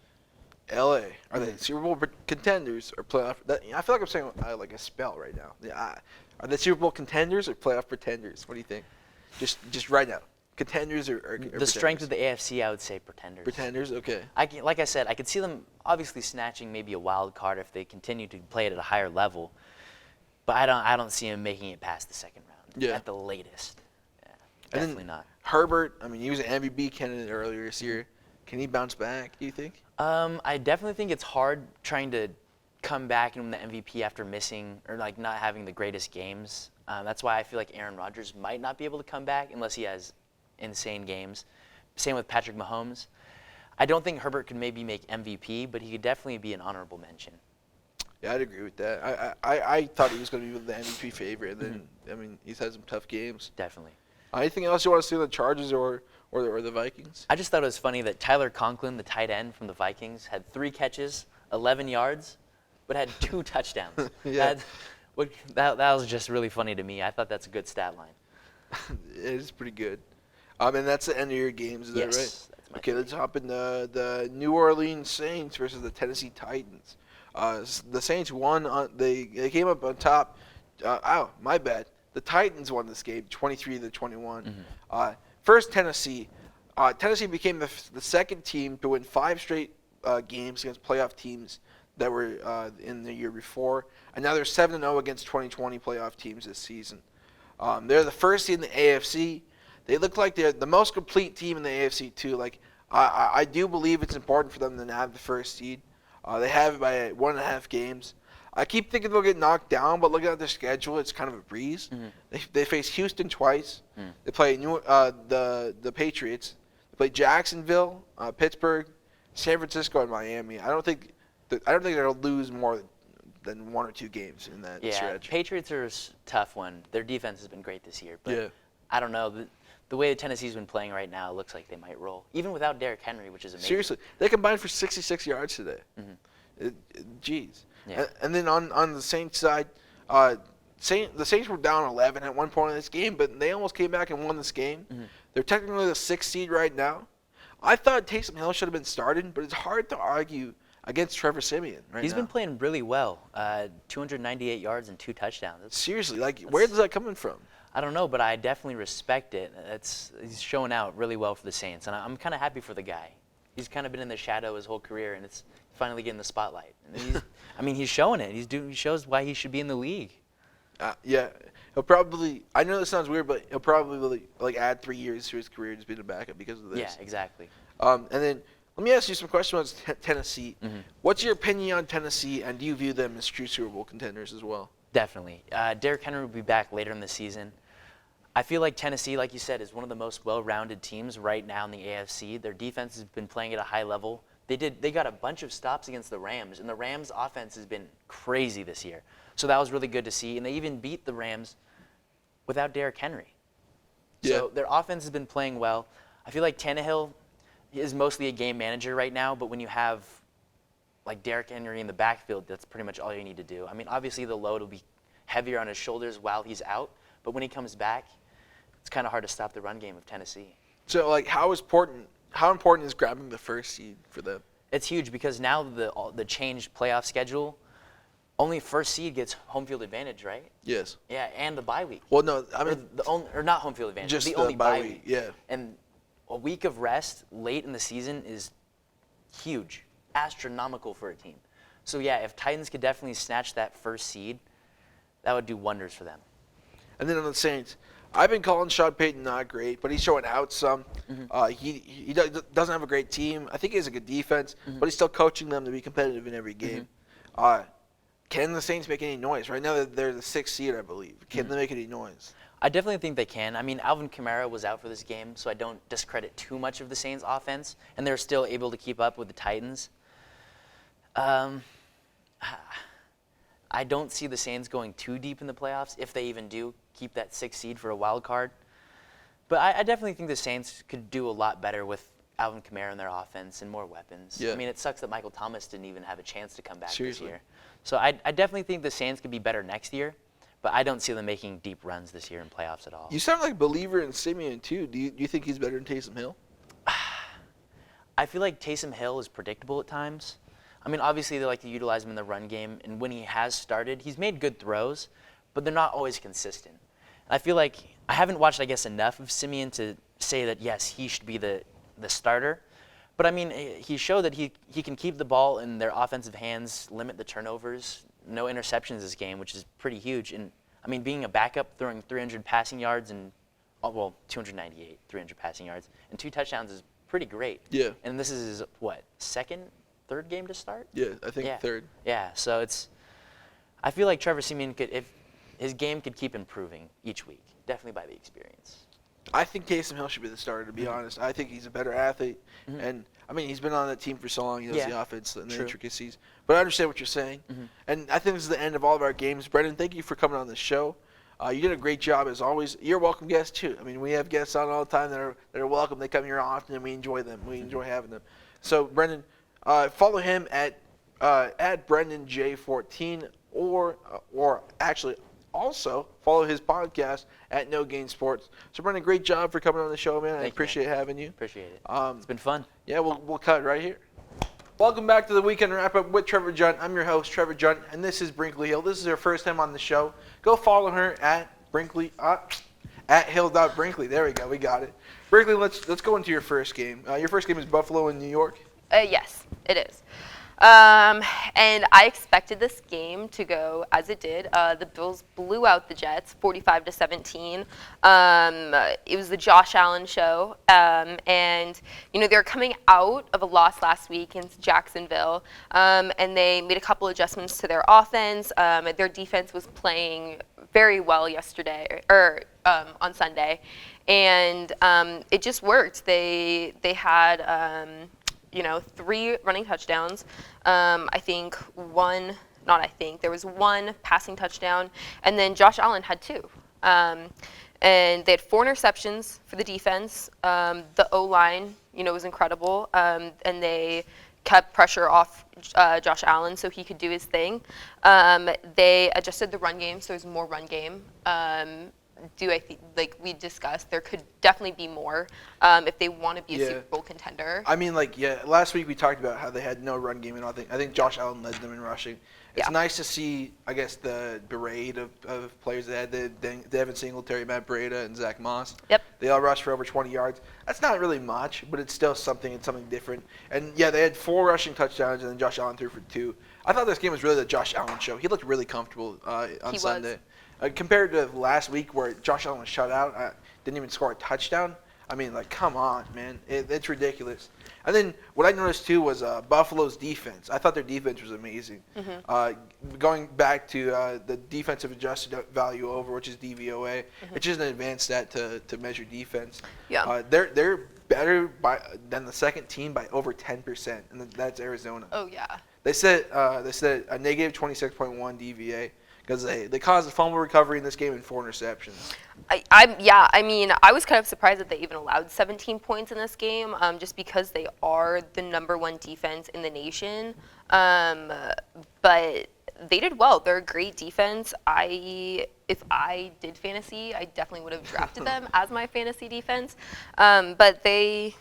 LA, are they Super Bowl contenders or playoff? I feel like I'm saying like a spell right now. Yeah, are they Super Bowl contenders or playoff pretenders? What do you think? Just right now, contenders or the strength of the AFC, I would say pretenders. Pretenders, okay. Like I said, I could see them obviously snatching maybe a wild card if they continue to play it at a higher level, but I don't see them making it past the second round at the latest. Yeah, definitely not. Herbert, I mean, he was an MVP candidate earlier this year. Can he bounce back, do you think? I definitely think it's hard trying to come back and win the MVP after missing or like not having the greatest games. That's why I feel like Aaron Rodgers might not be able to come back unless he has insane games. Same with Patrick Mahomes. I don't think Herbert could maybe make MVP, but he could definitely be an honorable mention. Yeah, I'd agree with that. I thought he was going to be the MVP favorite. And then, I mean, he's had some tough games. Definitely. Anything else you want to see on the Chargers or the Vikings? I just thought it was funny that Tyler Conklin, the tight end from the Vikings, had 3 catches, 11 yards, but had 2 touchdowns. Yeah. That was just really funny to me. I thought that's a good stat line. It is pretty good. And that's the end of your games, is that right? That's my Okay, let's hop in the New Orleans Saints versus the Tennessee Titans. The Saints won. They came up on top. My bad. The Titans won this game, 23-21. First, Tennessee. Tennessee became the second team to win 5 straight games against playoff teams that were in the year before, and now they're 7-0 against 2020 playoff teams this season. They're the first seed in the AFC. They look like they're the most complete team in the AFC too. Like I do believe it's important for them to have the first seed. They have it by 1.5 games. I keep thinking they'll get knocked down, but looking at their schedule, it's kind of a breeze. They face Houston twice. They play the Patriots. They play Jacksonville, Pittsburgh, San Francisco, and Miami. I don't think they'll lose more than 1 or 2 games in that stretch. Patriots are a tough one. Their defense has been great this year, but I don't know. the way Tennessee's been playing right now, it looks like they might roll, even without Derrick Henry, which is amazing. Seriously, they combined for 66 yards today. Jeez. Yeah. And then on the Saints side, the Saints were down 11 at one point in this game, but they almost came back and won this game. They're technically the 6th seed right now. I thought Taysom Hill should have been started, but it's hard to argue against Trevor Siemian right now. He's been playing really well. 298 yards and 2 touchdowns. Seriously, where's that coming from? I don't know, but I definitely respect it. He's showing out really well for the Saints, and I'm kind of happy for the guy. He's kind of been in the shadow his whole career, and it's finally getting the spotlight. And he's showing it. He shows why he should be in the league. Yeah, he'll probably. I know this sounds weird, but he'll probably add 3 years to his career just being a backup because of this. Yeah, exactly. And then let me ask you some questions about Tennessee. What's your opinion on Tennessee, and do you view them as true Super Bowl contenders as well? Definitely. Derrick Henry will be back later in the season. I feel like Tennessee, like you said, is one of the most well-rounded teams right now in the AFC. Their defense has been playing at a high level. They got a bunch of stops against the Rams, and the Rams' offense has been crazy this year. So that was really good to see, and they even beat the Rams without Derrick Henry. Yeah. So their offense has been playing well. I feel like Tannehill is mostly a game manager right now, but when you have like Derrick Henry in the backfield, that's pretty much all you need to do. I mean, obviously the load will be heavier on his shoulders while he's out, but when he comes back, it's kind of hard to stop the run game of Tennessee. So, how important is grabbing the 1st seed for them? It's huge because now the changed playoff schedule, only 1st seed gets home field advantage, right? Yes. Yeah, and the bye week. Well, no, I mean or not home field advantage, just the only bye bye week. week. Yeah. And a week of rest late in the season is huge, astronomical for a team. So yeah, if Titans could definitely snatch that 1st seed, that would do wonders for them. And then on the Saints, I've been calling Sean Payton not great, but he's showing out some. He doesn't have a great team. I think he has a good defense, but he's still coaching them to be competitive in every game. Can the Saints make any noise? Right now they're the 6th seed, I believe. Can they make any noise? I definitely think they can. I mean, Alvin Kamara was out for this game, so I don't discredit too much of the Saints' offense, and they're still able to keep up with the Titans. I don't see the Saints going too deep in the playoffs, if they even do keep that 6th seed for a wild card. But I definitely think the Saints could do a lot better with Alvin Kamara in their offense and more weapons. Yeah. I mean, it sucks that Michael Thomas didn't even have a chance to come back Seriously. this year. So I definitely think the Saints could be better next year, but I don't see them making deep runs this year in playoffs at all. You sound like a believer in Siemian, too. Do you think he's better than Taysom Hill? I feel like Taysom Hill is predictable at times. I mean, obviously they like to utilize him in the run game, and when he has started, he's made good throws, but they're not always consistent. I feel like I haven't watched, I guess, enough of Siemian to say that, yes, he should be the starter. But, I mean, he showed that he can keep the ball in their offensive hands, limit the turnovers, no interceptions this game, which is pretty huge. And, I mean, being a backup, throwing 300 passing yards and, 298, 300 passing yards, and 2 touchdowns is pretty great. Yeah. And this is his, third game to start? Yeah, I think 3rd. Yeah, so I feel like Trevor Siemian if his game could keep improving each week, definitely by the experience. I think Taysom Hill should be the starter, to be honest. I think he's a better athlete. And, I mean, he's been on that team for so long. He knows the offense and the intricacies. But I understand what you're saying. And I think this is the end of all of our games. Brenden, thank you for coming on the show. You did a great job, as always. You're a welcome guest, too. I mean, we have guests on all the time that are welcome. They come here often, and we enjoy them. We enjoy having them. So, Brenden, follow him at BrendenJ14 or actually also follow his podcast at No Gain Sports. So, Brenden, great job for coming on the show, man. I appreciate having you. Appreciate it. It's been fun. Yeah, we'll cut right here. Welcome back to the Weekend Wrap-Up with Trevor Junt. I'm your host, Trevor Junt, and this is Brinkley Hill. This is her first time on the show. Go follow her at Hill.Brinkley. There we go. We got it. Brinkley, let's go into your first game. Your first game is Buffalo in New York. Yes, it is. And I expected this game to go as it did. The Bills blew out the Jets 45-17. It was the Josh Allen show. And, they're coming out of a loss last week against Jacksonville. And they made a couple adjustments to their offense. Their defense was playing very well on Sunday. And it just worked. They had 3 running touchdowns. There was 1 passing touchdown, and then Josh Allen had 2. and they had 4 interceptions for the defense. The O-line, was incredible, and they kept pressure off Josh Allen so he could do his thing. They adjusted the run game, so there's more run game. I think, like we discussed, there could definitely be more if they want to be a Super Bowl contender. I mean, last week we talked about how they had no run game, and I think Josh Allen led them in rushing. It's nice to see, I guess, the parade of players they had. Devin Singletary, Matt Breida, and Zach Moss. Yep. They all rushed for over 20 yards. That's not really much, but it's still something. It's something different. And, they had 4 rushing touchdowns, and then Josh Allen threw for 2. I thought this game was really the Josh Allen show. He looked really comfortable on Sunday. Compared to last week where Josh Allen was shut out, didn't even score a touchdown. I mean, come on, man. It's ridiculous. And then what I noticed, too, was Buffalo's defense. I thought their defense was amazing. Going back to the defensive adjusted value over, which is DVOA, which is an advanced stat to measure defense. Yeah. They're better than the second team by over 10%, and that's Arizona. Oh, yeah. They said a negative 26.1 DVA. Because they caused a fumble recovery in this game and 4 interceptions. I mean, I was kind of surprised that they even allowed 17 points in this game, just because they are the #1 defense in the nation. But they did well. They're a great defense. If I did fantasy, I definitely would have drafted them as my fantasy defense. But they're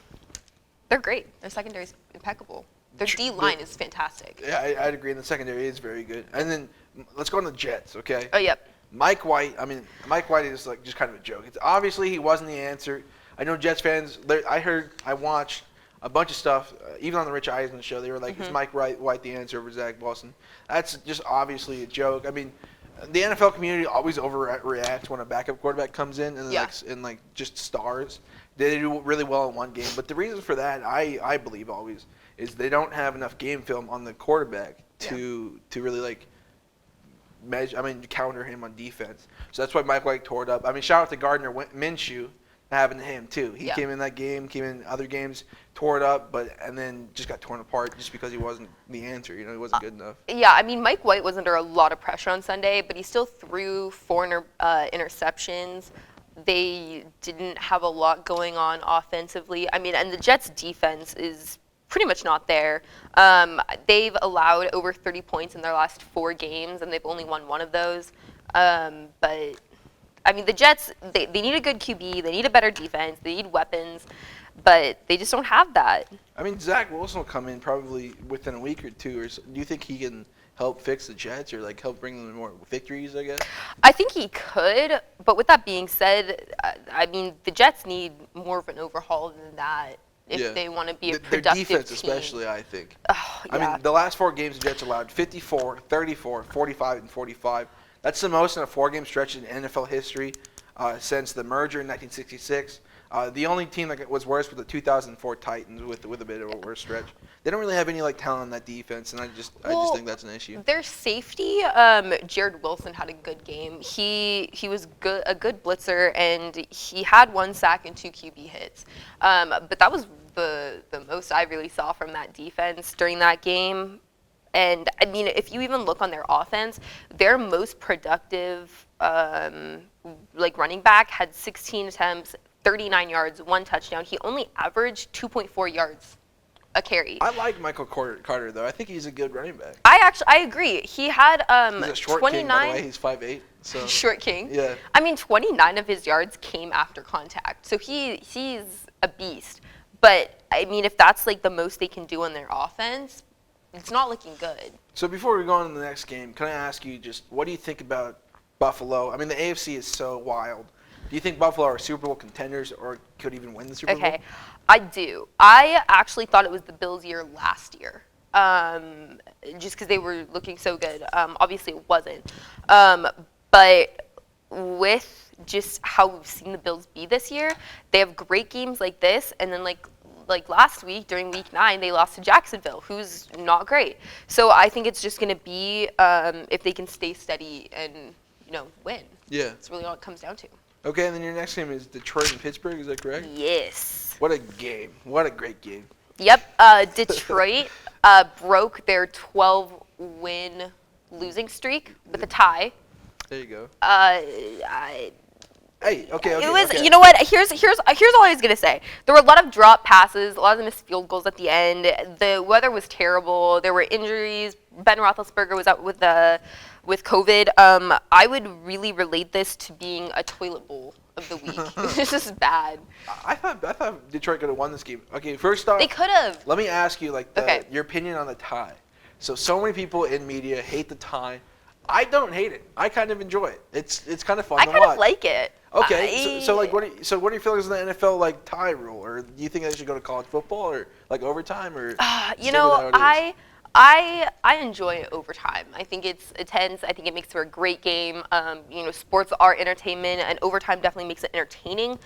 great. Their secondary is impeccable. Their D-line is fantastic. Yeah, I'd agree. And the secondary is very good. And then let's go on the Jets, okay? Oh, yep. Mike White is just kind of a joke. It's obviously he wasn't the answer. I know Jets fans. I watched a bunch of stuff, even on the Rich Eisen show. They were like, "Is Mike White the answer over Zach Wilson?" That's just obviously a joke. I mean, the NFL community always overreacts when a backup quarterback comes in and just stars. They do really well in one game, but the reason for that, I believe always, is they don't have enough game film on the quarterback to really counter him on defense. So that's why Mike White tore it up. I mean, shout out to Gardner Minshew happened to him too. He came in that game, came in other games, tore it up, and then just got torn apart just because he wasn't the answer. He wasn't good enough. Yeah, I mean, Mike White was under a lot of pressure on Sunday, but he still threw 4 interceptions. They didn't have a lot going on offensively. I mean, and the Jets' defense is pretty much not there. They've allowed over 30 points in their last 4 games, and they've only won 1 of those. But, I mean, the Jets, they need a good QB. They need a better defense. They need weapons. But they just don't have that. I mean, Zach Wilson will come in probably within a week or 2. Do you think he can help fix the Jets or help bring them more victories, I guess? I think he could. But with that being said, I mean, the Jets need more of an overhaul than that. If they want to be a productive their defense team. Especially, I think. Oh, yeah. I mean, the last 4 games, the Jets allowed 54, 34, 45, and 45. That's the most in a 4-game stretch in NFL history since the merger in 1966. The only team that was worse was the 2004 Titans with a bit of a worse stretch. They don't really have any talent on that defense, and I just think that's an issue. Their safety, Jared Wilson, had a good game. He was a good blitzer, and he had 1 sack and 2 QB hits. But that was the most I really saw from that defense during that game. And I mean, if you even look on their offense, their most productive running back had 16 attempts, 39 yards, 1 touchdown. He only averaged 2.4 yards a carry. I like Michael Carter though. I think he's a good running back. I agree. He had he's a short 29. King, by the way. He's 5'8". So short king. Yeah. I mean, 29 of his yards came after contact, so he's a beast. But I mean, if that's the most they can do on their offense, it's not looking good. So before we go on to the next game, can I ask you just what do you think about Buffalo? I mean, the AFC is so wild. Do you think Buffalo are Super Bowl contenders or could even win the Super Bowl? Okay, I do. I actually thought it was the Bills' year last year, just because they were looking so good. Obviously, it wasn't. But with just how we've seen the Bills be this year, they have great games like this, and then like last week during Week 9, they lost to Jacksonville, who's not great. So I think it's just going to be if they can stay steady and win. Yeah. That's really all it comes down to. Okay, and then your next game is Detroit and Pittsburgh. Is that correct? Yes. What a game! What a great game. Yep. Detroit broke their 12-win losing streak with a tie. There you go. Hey, okay. It was, you know what? Here's all I was gonna say. There were a lot of drop passes, a lot of missed field goals at the end. The weather was terrible. There were injuries. Ben Roethlisberger was out with COVID. I would really relate this to being a toilet bowl of the week. It's just bad. I thought Detroit could have won this game. Okay, first off, They could have. let me ask you your opinion on the tie. So many people in media hate the tie. I don't hate it. I kind of enjoy it. It's kind of fun I to kind watch. of like it. Okay, so what are your feelings on the NFL like tie rule, or do you think they should go to college football or like overtime, or You know, I enjoy overtime. I think it's intense. I think it makes for a great game. You know, sports are entertainment, and overtime definitely makes it entertaining.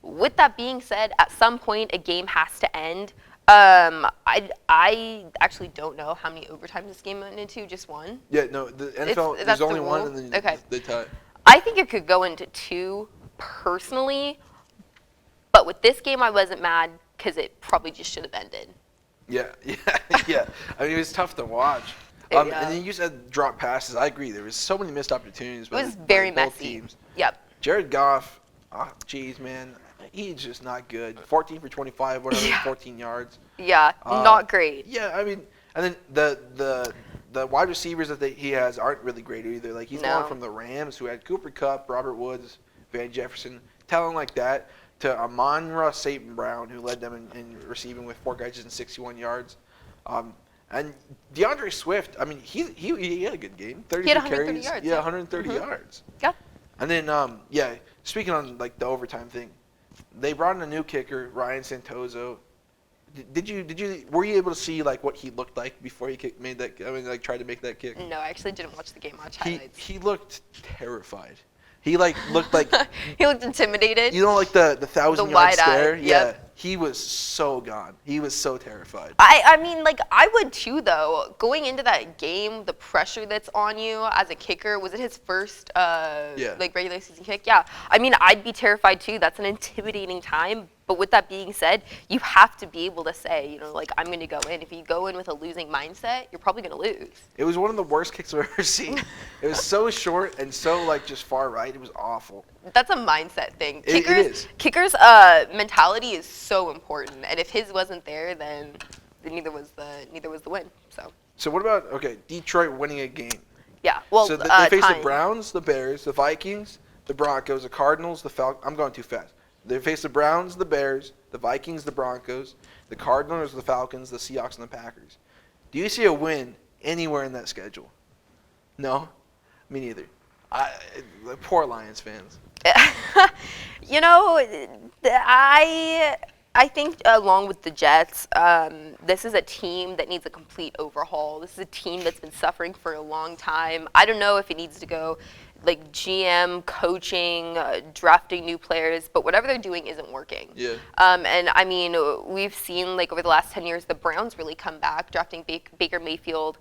With that being said, at some point a game has to end. I actually don't know how many overtimes this game went into. Just one. Yeah, no, the NFL there's only one, and then they tie. I think it could go into 2 personally, but with this game I wasn't mad because it probably just should have ended. Yeah. I mean, it was tough to watch. And then you said drop passes. I agree. There was so many missed opportunities. It was very both messy. Teams. Yep. Jared Goff, geez, man, he's just not good. 14 for 25, 114 yards. Yeah, not great. Yeah, I mean, and then the wide receivers that he has aren't really great either. Like he's gone from the Rams, who had Cooper Kupp, Robert Woods, Van Jefferson, talent like that, to Amon-Ra St. Brown, who led them in receiving with 4 catches and 61 yards. And DeAndre Swift, I mean, he had a good game. 32 carries. Yards. Yeah, 130 yards. Yeah. And then, speaking on like the overtime thing, they brought in a new kicker, Ryan Santoso. Were you able to see like what he looked like before he made that? I mean, like tried to make that kick. No, I actually didn't watch the game. Watch highlights. He looked terrified. He looked like he looked intimidated. You know, like the 1,000-yard stare. Yep. Yeah, he was so gone. He was so terrified. I mean, like I would too, though. Going into that game, the pressure that's on you as a kicker. Was it his first like regular season kick? Yeah. I mean, I'd be terrified too. That's an intimidating time. But with that being said, you have to be able to say, you know, like, I'm going to go in. If you go in with a losing mindset, you're probably going to lose. It was one of the worst kicks I've ever seen. It was so short and so, like, just far right. It was awful. That's a mindset thing. It is. Kickers' mentality is so important. And if his wasn't there, then neither was the win. So what about, Detroit winning a game? Yeah. Well, so they faced the Browns, the Bears, the Vikings, the Broncos, the Cardinals, the Falcons. I'm going too fast. They faced the Browns, the Bears, the Vikings, the Broncos, the Cardinals, the Falcons, the Seahawks, and the Packers. Do you see a win anywhere in that schedule? No? Me neither. Poor Lions fans. You know, I think along with the Jets, this is a team that needs a complete overhaul. This is a team that's been suffering for a long time. I don't know if it needs to go like GM, coaching, drafting new players, but whatever they're doing isn't working. Yeah. And I mean, we've seen like over the last 10 years, the Browns really come back, drafting Baker Mayfield,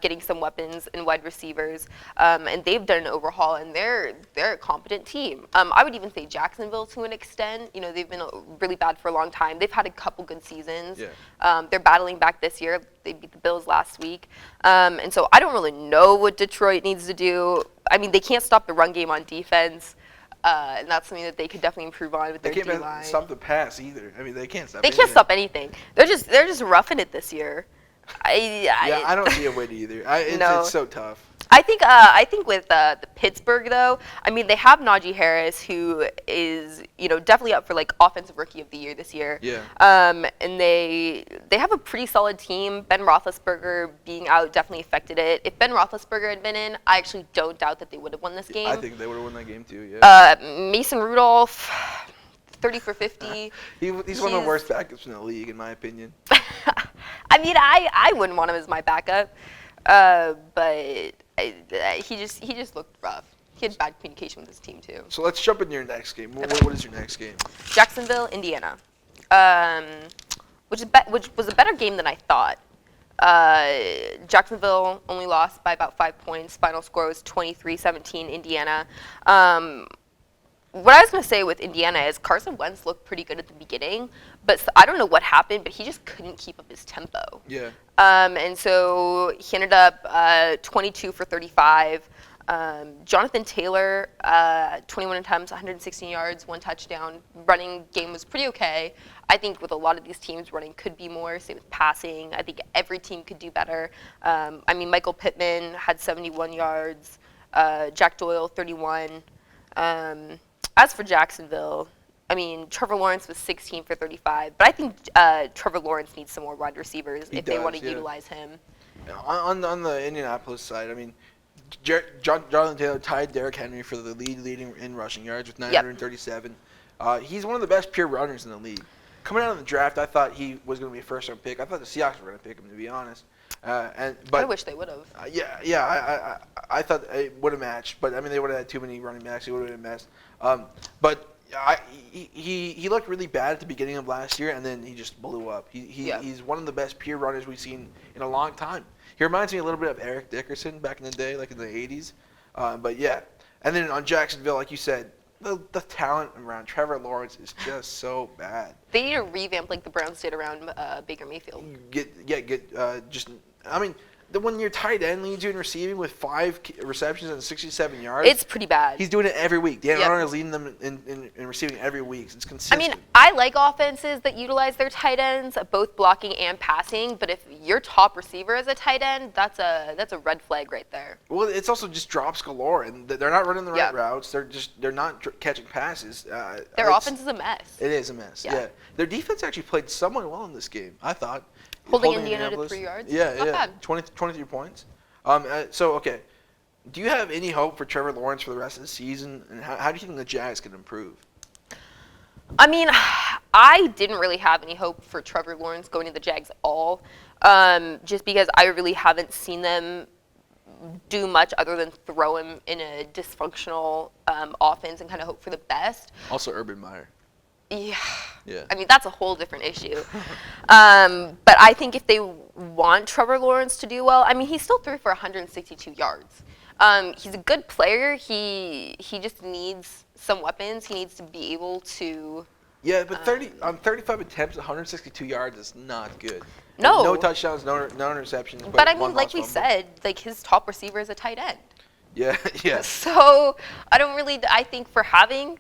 getting some weapons and wide receivers, and they've done an overhaul, and they're a competent team. I would even say Jacksonville to an extent. You know, they've been really bad for a long time. They've had a couple good seasons. Yeah. They're battling back this year. They beat the Bills last week. And so I don't really know what Detroit needs to do. I mean, they can't stop the run game on defense, and that's something that they could definitely improve on with their D-line. They can't stop the pass either. I mean, they can't stop. They can't stop anything. They're just roughing it this year. I don't see a win either. It's so tough. I think with the Pittsburgh though, I mean they have Najee Harris, who is definitely up for like offensive rookie of the year this year. Yeah. And they have a pretty solid team. Ben Roethlisberger being out definitely affected it. If Ben Roethlisberger had been in, I actually don't doubt that they would have won this game. I think they would have won that game too. Yeah. Mason Rudolph, 30 for 50. He's one of the worst backups in the league, in my opinion. I mean, I wouldn't want him as my backup, but he just looked rough. He had bad communication with his team too. So let's jump into your next game. What is your next game? Jacksonville, Indiana, which was a better game than I thought. Jacksonville only lost by about 5 points. Final score was 23-17 Indiana. What I was going to say with Indiana is Carson Wentz looked pretty good at the beginning, but I don't know what happened, but he just couldn't keep up his tempo. Yeah. And so he ended up 22 for 35, Jonathan Taylor, 21 attempts, 116 yards, 1 touchdown. Running game was pretty okay. I think with a lot of these teams, running could be more. Same with passing. I think every team could do better. I mean, Michael Pittman had 71 yards. Jack Doyle, 31. As for Jacksonville, I mean, Trevor Lawrence was 16 for 35. But I think Trevor Lawrence needs some more wide receivers if they want to utilize him. On the Indianapolis side, I mean, Jonathan Taylor tied Derrick Henry for the leading in rushing yards with 937. He's one of the best pure runners in the league. Coming out of the draft, I thought he was going to be a first-round pick. I thought the Seahawks were going to pick him, to be honest. But I wish they would have. I thought it would have matched, but I mean they would have had too many running backs. It would have been a mess. But he looked really bad at the beginning of last year, and then he just blew up. He's one of the best pure runners we've seen in a long time. He reminds me a little bit of Eric Dickerson back in the day, like in the 80s. But yeah, and then on Jacksonville, like you said, the talent around Trevor Lawrence is just so bad. They need to revamp like the Browns did around Baker Mayfield. When your tight end leads you in receiving with 5 receptions and 67 yards, it's pretty bad. He's doing it every week. Dan Arnold is leading them in receiving every week. It's consistent. I mean, I like offenses that utilize their tight ends, both blocking and passing. But if your top receiver is a tight end, that's a red flag right there. Well, it's also just drops galore, and they're not running the right routes. They're not catching passes. Their offense is a mess. It is a mess. Yeah. Their defense actually played somewhat well in this game, I thought. Holding Indiana to 3 yards? Yeah, Bad. 23 points. Okay. Do you have any hope for Trevor Lawrence for the rest of the season? And how do you think the Jags can improve? I mean, I didn't really have any hope for Trevor Lawrence going to the Jags at all, just because I really haven't seen them do much other than throw him in a dysfunctional offense and kind of hope for the best. Also, Urban Meyer. Yeah. I mean, that's a whole different issue. But I think if they want Trevor Lawrence to do well, I mean, he still threw for 162 yards. He's a good player. He just needs some weapons. He needs to be able to. Yeah, but 35 attempts, 162 yards is not good. No. No touchdowns, no interceptions. But I mean, like we said, like his top receiver is a tight end. Yeah. So I think for having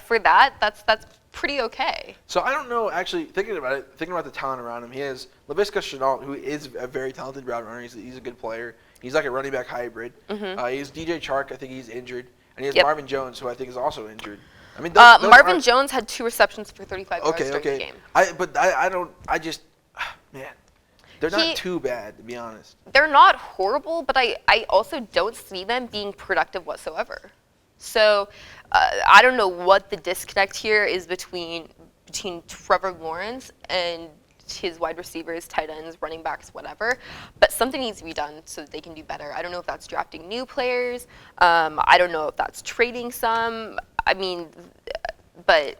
for that's pretty okay. So I don't know, actually, thinking about the talent around him, he has Laviska Shenault, who is a very talented route runner. He's a good player. He's like a running back hybrid. Mm-hmm. He has DJ Chark, I think he's injured. And he has Marvin Jones, who I think is also injured. I mean, those Marvin Jones had 2 receptions for 35 yards during the game. Man, they're not too bad, to be honest. They're not horrible, but I also don't see them being productive whatsoever. So I don't know what the disconnect here is between Trevor Lawrence and his wide receivers, tight ends, running backs, whatever. But something needs to be done so that they can do better. I don't know if that's drafting new players. I don't know if that's trading some. I mean, but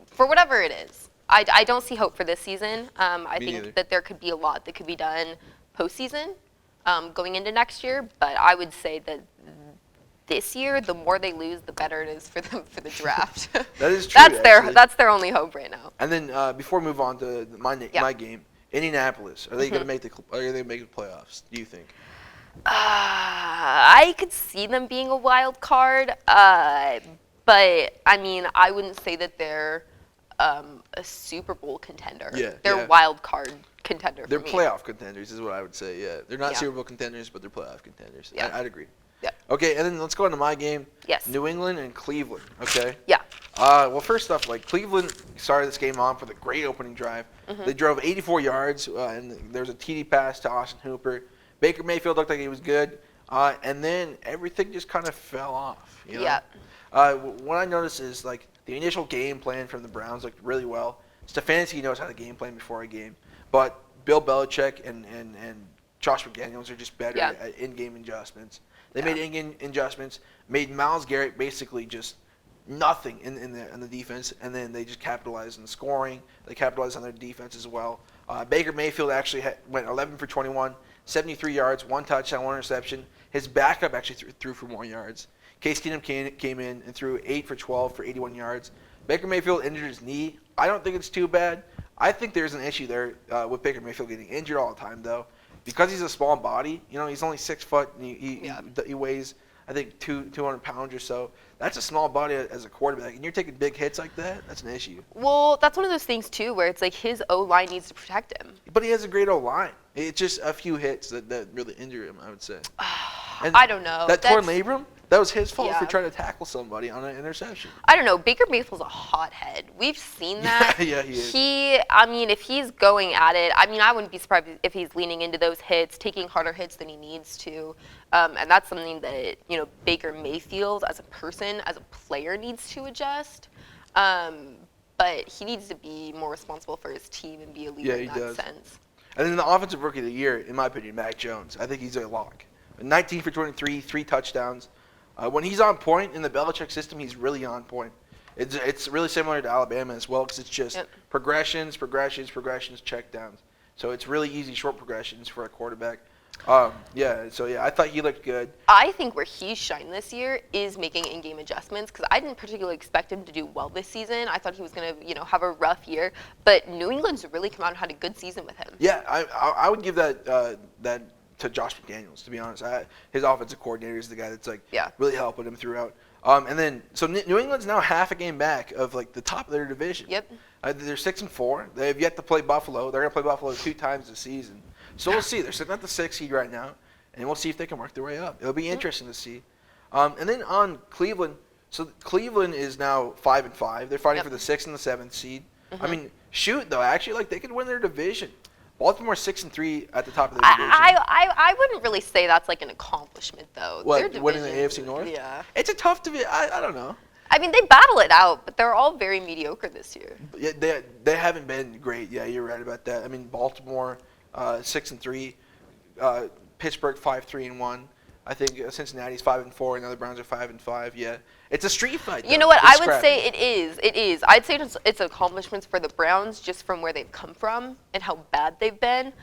for whatever it is, I don't see hope for this season. I think that there could be a lot that could be done postseason going into next year. But I would say that this year, the more they lose, the better it is for them for the draft. That is true. That's their only hope right now. And then before we move on to my game, Indianapolis, are they going to make the playoffs? Do you think? I could see them being a wild card, but I mean, I wouldn't say that they're a Super Bowl contender. They're wild card contender. They're playoff contenders, is what I would say. Yeah, they're not Super Bowl contenders, but they're playoff contenders. Yeah. I'd agree. Yeah. Okay, and then let's go into my game. Yes. New England and Cleveland. Okay. Yeah. Well, first off, Cleveland started this game off with a great opening drive. Mm-hmm. They drove 84 yards, and there was a TD pass to Austin Hooper. Baker Mayfield looked like he was good, and then everything just kind of fell off. You know? Yeah. What I noticed is the initial game plan from the Browns looked really well. Stefanski knows how to game plan before a game, but Bill Belichick and Josh McDaniels are just better at in-game adjustments. They made in-game adjustments, made Myles Garrett basically just nothing in the defense, and then they just capitalized on the scoring. They capitalized on their defense as well. Baker Mayfield actually went 11 for 21, 73 yards, 1 touchdown, 1 interception. His backup actually threw for more yards. Case Keenum came in and threw 8 for 12 for 81 yards. Baker Mayfield injured his knee. I don't think it's too bad. I think there's an issue there with Baker Mayfield getting injured all the time, though. Because he's a small body, he's only 6 foot, and he weighs I think 200 pounds or so. That's a small body as a quarterback, and you're taking big hits like that. That's an issue. Well, that's one of those things too, where it's like his O-line needs to protect him. But he has a great O-line. It's just a few hits that really injure him, I would say. And I don't know. That torn labrum, that was his fault for Yeah. trying to tackle somebody on an interception. I don't know. Baker Mayfield's a hothead. We've seen that. Yeah, he is. I mean, if he's going at it, I mean, I wouldn't be surprised if he's leaning into those hits, taking harder hits than he needs to. And that's something that, Baker Mayfield as a person, as a player needs to adjust. But he needs to be more responsible for his team and be a leader in that sense. And then the offensive rookie of the year, in my opinion, Mac Jones. I think he's a lock. 19 for 23, 3 touchdowns. When he's on point in the Belichick system, he's really on point. It's really similar to Alabama as well, because it's just progressions, checkdowns. So it's really easy short progressions for a quarterback. I thought he looked good. I think where he's shined this year is making in-game adjustments, because I didn't particularly expect him to do well this season. I thought he was going to, have a rough year, but New England's really come out and had a good season with him. Yeah, I would give that to Josh McDaniels, to be honest. His offensive coordinator is the guy that's really helping him throughout. And then so New England's now half a game back of the top of their division. Yep. They're 6-4. They have yet to play Buffalo. They're going to play Buffalo 2 times this season. So we'll see. They're sitting at the 6th seed right now, and we'll see if they can work their way up. It'll be interesting to see. And then on Cleveland, so Cleveland is now 5-5. They're fighting for the 6th and the 7th seed. I mean, shoot though, actually, they could win their division. Baltimore 6-3 at the top of their division. I wouldn't really say that's an accomplishment though. What, winning the AFC North? Yeah. It's a tough division. I don't know. I mean, they battle it out, but they're all very mediocre this year. Yeah, they haven't been great. Yeah, you're right about that. I mean, Baltimore 6-3, Pittsburgh 5-3-1. I think Cincinnati's 5-4, and the other Browns are 5-5. Yeah, it's a street fight. Though. You know what? It's I would scrappy. say it is. It is. I'd say it's accomplishments for the Browns just from where they've come from and how bad they've been.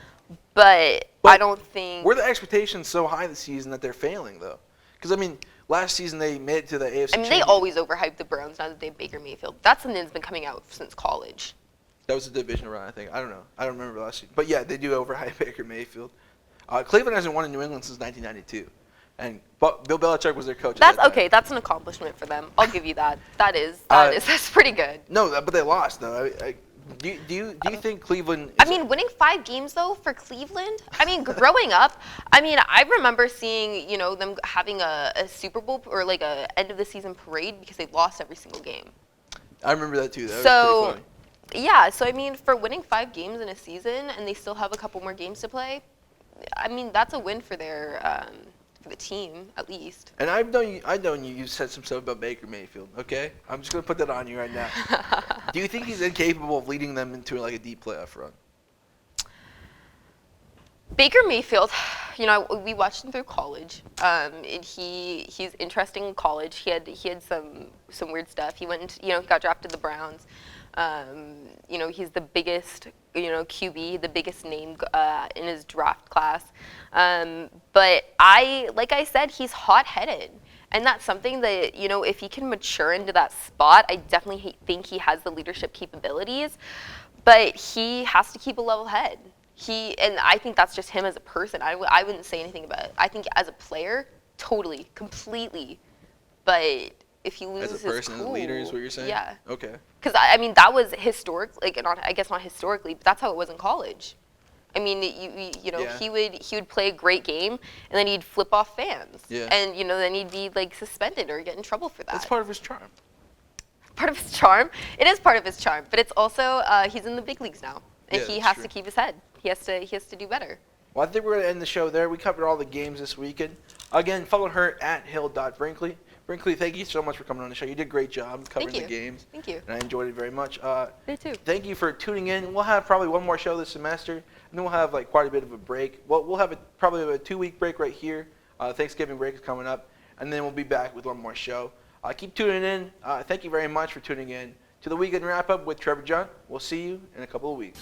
But I don't think. Were the expectations so high this season that they're failing though? Because I mean, last season they made it to the AFC. I mean, they always overhype the Browns now that they have Baker Mayfield. That's something that's been coming out since college. That was a division run, I think. I don't know. I don't remember last season. But yeah, they do overhype Baker Mayfield. Cleveland hasn't won in New England since 1992. And Bill Belichick was their coach. That's okay. That's an accomplishment for them. I'll give you that. That's pretty good. No, but they lost though. Do you think Cleveland? I mean, winning 5 games though for Cleveland. I mean, growing up, I remember seeing them having a Super Bowl or a end of the season parade because they lost every single game. I remember that too. That was pretty funny. Yeah. So I mean, for winning 5 games in a season and they still have a couple more games to play, I mean that's a win for their. For the team, at least. And I know you said some stuff about Baker Mayfield, okay? I'm just going to put that on you right now. Do you think he's incapable of leading them into a deep playoff run? Baker Mayfield, we watched him through college. And he's interesting in college. He had some weird stuff. He went and, got drafted to the Browns. He's the biggest, QB, the biggest name in his draft class. But like I said, he's hot-headed. And that's something that, if he can mature into that spot, I definitely think he has the leadership capabilities. But he has to keep a level head. And I think that's just him as a person. I wouldn't say anything about it. I think as a player, totally, completely. But if he loses as a person, his cool, as a leader is what you're saying? Yeah. Okay. Because, I mean, that was historic, I guess not historically, but that's how it was in college. I mean, he would play a great game, and then he'd flip off fans. Yeah. And, then he'd be, suspended or get in trouble for that. That's part of his charm. Part of his charm? It is part of his charm, but it's also, he's in the big leagues now, and he has to keep his head. He has to do better. Well, I think we're going to end the show there. We covered all the games this weekend. Again, follow her at hill.brinkley. Brinkley, thank you so much for coming on the show. You did a great job covering the games. Thank you. And I enjoyed it very much. Me too. Thank you for tuning in. We'll have probably one more show this semester, and then we'll have quite a bit of a break. We'll have probably a 2-week break right here. Thanksgiving break is coming up, and then we'll be back with one more show. Keep tuning in. Thank you very much for tuning in to the Weekend Wrap-Up with Trevor Junt. We'll see you in a couple of weeks.